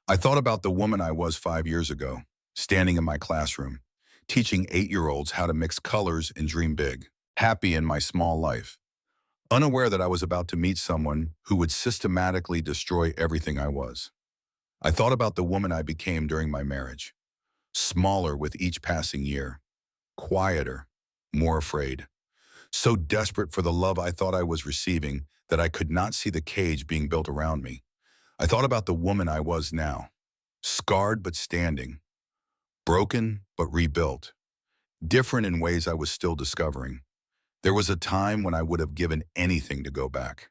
I thought about the woman I was 5 years ago, standing in my classroom, teaching 8-year-olds how to mix colors and dream big, happy in my small life, unaware that I was about to meet someone who would systematically destroy everything I was. I thought about the woman I became during my marriage, smaller with each passing year, quieter, more afraid, so desperate for the love I thought I was receiving that I could not see the cage being built around me. I thought about the woman I was now, scarred but standing, broken but rebuilt, different in ways I was still discovering. There was a time when I would have given anything to go back,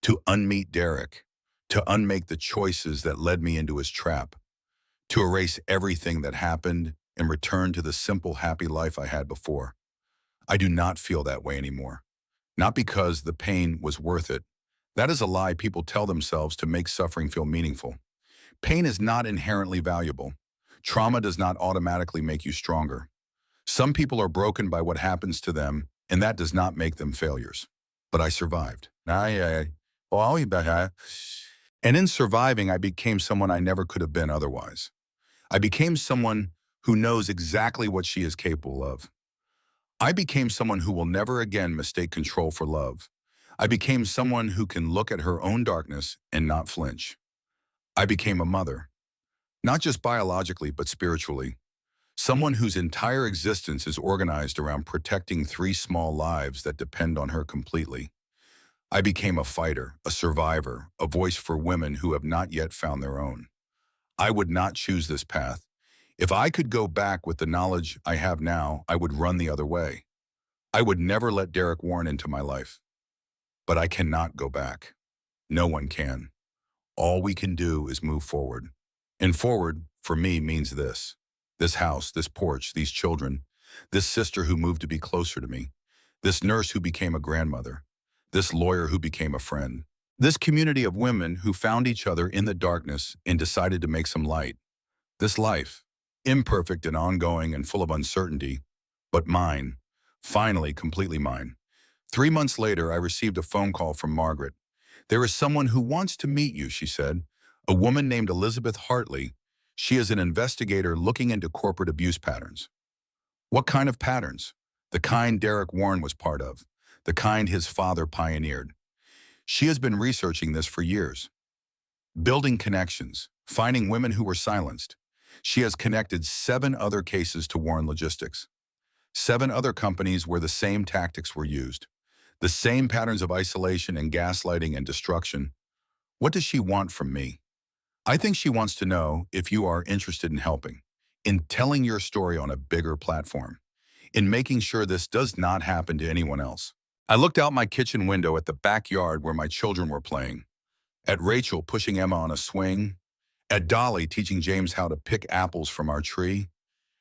to unmeet Derek, to unmake the choices that led me into his trap, to erase everything that happened and return to the simple, happy life I had before. I do not feel that way anymore. Not because the pain was worth it. That is a lie people tell themselves to make suffering feel meaningful. Pain is not inherently valuable. Trauma does not automatically make you stronger. Some people are broken by what happens to them, and that does not make them failures. But I survived. And in surviving, I became someone I never could have been otherwise. I became someone who knows exactly what she is capable of. I became someone who will never again mistake control for love. I became someone who can look at her own darkness and not flinch. I became a mother, not just biologically, but spiritually. Someone whose entire existence is organized around protecting three small lives that depend on her completely. I became a fighter, a survivor, a voice for women who have not yet found their own. I would not choose this path. If I could go back with the knowledge I have now, I would run the other way. I would never let Derek Warren into my life. But I cannot go back. No one can. All we can do is move forward. And forward, for me, means this. This house, this porch, these children, this sister who moved to be closer to me, this nurse who became a grandmother, this lawyer who became a friend, this community of women who found each other in the darkness and decided to make some light. This life, imperfect and ongoing and full of uncertainty, but mine, finally completely mine. 3 months later, I received a phone call from Margaret. "There is someone who wants to meet you," she said. "A woman named Elizabeth Hartley. She is an investigator looking into corporate abuse patterns." What kind of patterns? The kind Derek Warren was part of, the kind his father pioneered. She has been researching this for years. Building connections, finding women who were silenced. She has connected 7 other cases to Warren Logistics. 7 other companies where the same tactics were used. The same patterns of isolation and gaslighting and destruction. What does she want from me? I think she wants to know if you are interested in helping, in telling your story on a bigger platform, in making sure this does not happen to anyone else. I looked out my kitchen window at the backyard where my children were playing, at Rachel pushing Emma on a swing, at Dolly teaching James how to pick apples from our tree,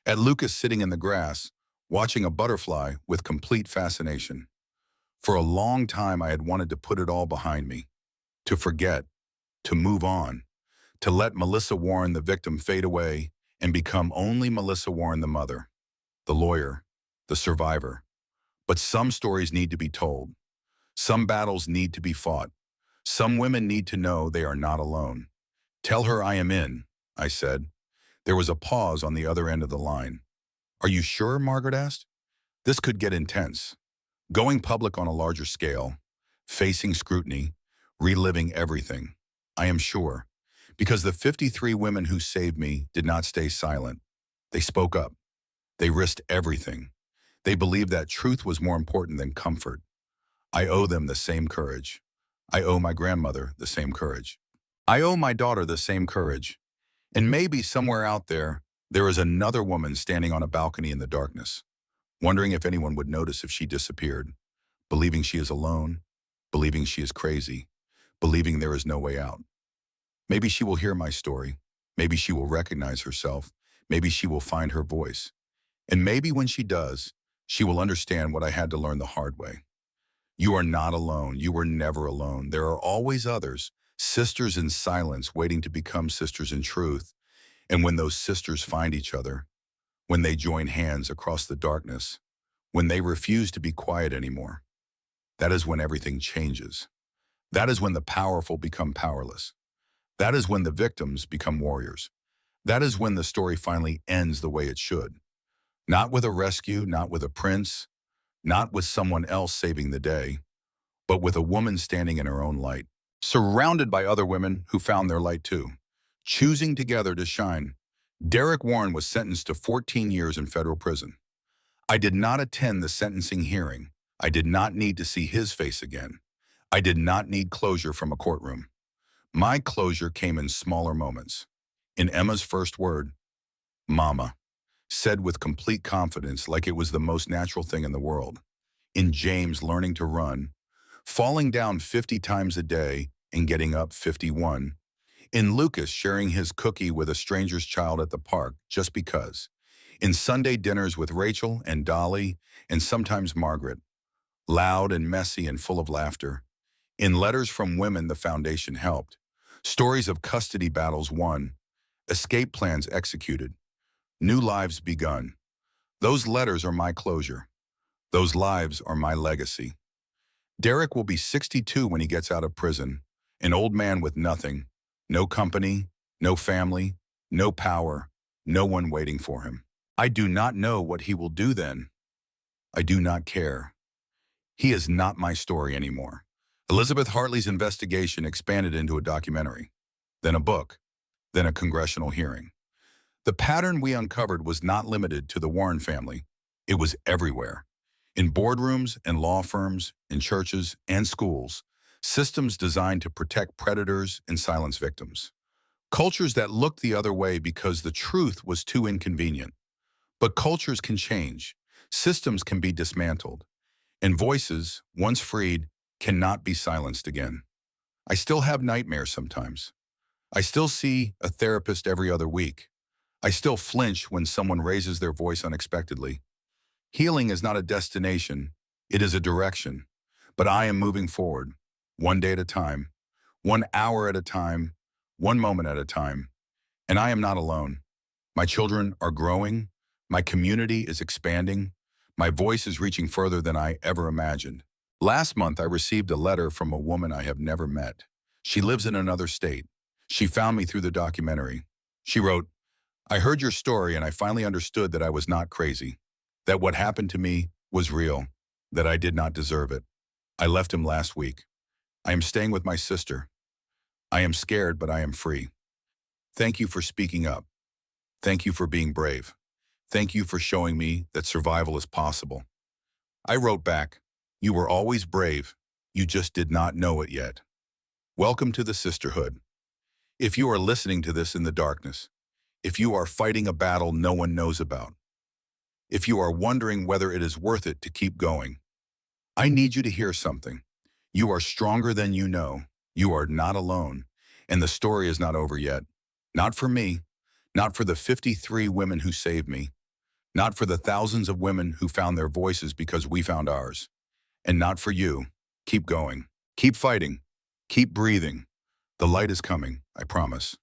at Lucas sitting in the grass, watching a butterfly with complete fascination. For a long time, I had wanted to put it all behind me, to forget, to move on, to let Melissa Warren, the victim, fade away and become only Melissa Warren, the mother, the lawyer, the survivor. But some stories need to be told. Some battles need to be fought. Some women need to know they are not alone. "Tell her I am in," I said. There was a pause on the other end of the line. "Are you sure?" Margaret asked. This could get intense. Going public on a larger scale, facing scrutiny, reliving everything. I am sure. Because the 53 women who saved me did not stay silent. They spoke up. They risked everything. They believed that truth was more important than comfort. I owe them the same courage. I owe my grandmother the same courage. I owe my daughter the same courage. And maybe somewhere out there, there is another woman standing on a balcony in the darkness, wondering if anyone would notice if she disappeared, believing she is alone, believing she is crazy, believing there is no way out. Maybe she will hear my story. Maybe she will recognize herself. Maybe she will find her voice. And maybe when she does, she will understand what I had to learn the hard way. You are not alone. You were never alone. There are always others, sisters in silence waiting to become sisters in truth. And when those sisters find each other, when they join hands across the darkness, when they refuse to be quiet anymore, that is when everything changes. That is when the powerful become powerless. That is when the victims become warriors. That is when the story finally ends the way it should. Not with a rescue, not with a prince, not with someone else saving the day, but with a woman standing in her own light, surrounded by other women who found their light too, choosing together to shine. Derek Warren was sentenced to 14 years in federal prison. I did not attend the sentencing hearing. I did not need to see his face again. I did not need closure from a courtroom. My closure came in smaller moments. In Emma's first word, "Mama," said with complete confidence like it was the most natural thing in the world. In James learning to run, falling down 50 times a day and getting up 51. In Lucas sharing his cookie with a stranger's child at the park just because. In Sunday dinners with Rachel and Dolly and sometimes Margaret, loud and messy and full of laughter. In letters from women the foundation helped. Stories of custody battles won, escape plans executed, new lives begun. Those letters are my closure. Those lives are my legacy. Derek will be 62 when he gets out of prison, an old man with nothing, no company, no family, no power, no one waiting for him. I do not know what he will do then. I do not care. He is not my story anymore. Elizabeth Hartley's investigation expanded into a documentary, then a book, then a congressional hearing. The pattern we uncovered was not limited to the Warren family. It was everywhere. In boardrooms and law firms, in churches and schools, systems designed to protect predators and silence victims. Cultures that looked the other way because the truth was too inconvenient. But cultures can change. Systems can be dismantled. And voices, once freed, cannot be silenced again. I still have nightmares sometimes. I still see a therapist every other week. I still flinch when someone raises their voice unexpectedly. Healing is not a destination, it is a direction. But I am moving forward, one day at a time, 1 hour at a time, one moment at a time. And I am not alone. My children are growing, my community is expanding, my voice is reaching further than I ever imagined. Last month, I received a letter from a woman I have never met. She lives in another state. She found me through the documentary. She wrote, "I heard your story and I finally understood that I was not crazy, that what happened to me was real, that I did not deserve it. I left him last week. I am staying with my sister. I am scared, but I am free. Thank you for speaking up. Thank you for being brave. Thank you for showing me that survival is possible." I wrote back, "You were always brave. You just did not know it yet." Welcome to the sisterhood. If you are listening to this in the darkness, if you are fighting a battle no one knows about, if you are wondering whether it is worth it to keep going, I need you to hear something. You are stronger than you know. You are not alone. And the story is not over yet. Not for me. Not for the 53 women who saved me. Not for the thousands of women who found their voices because we found ours. And not for you. Keep going. Keep fighting. Keep breathing. The light is coming, I promise.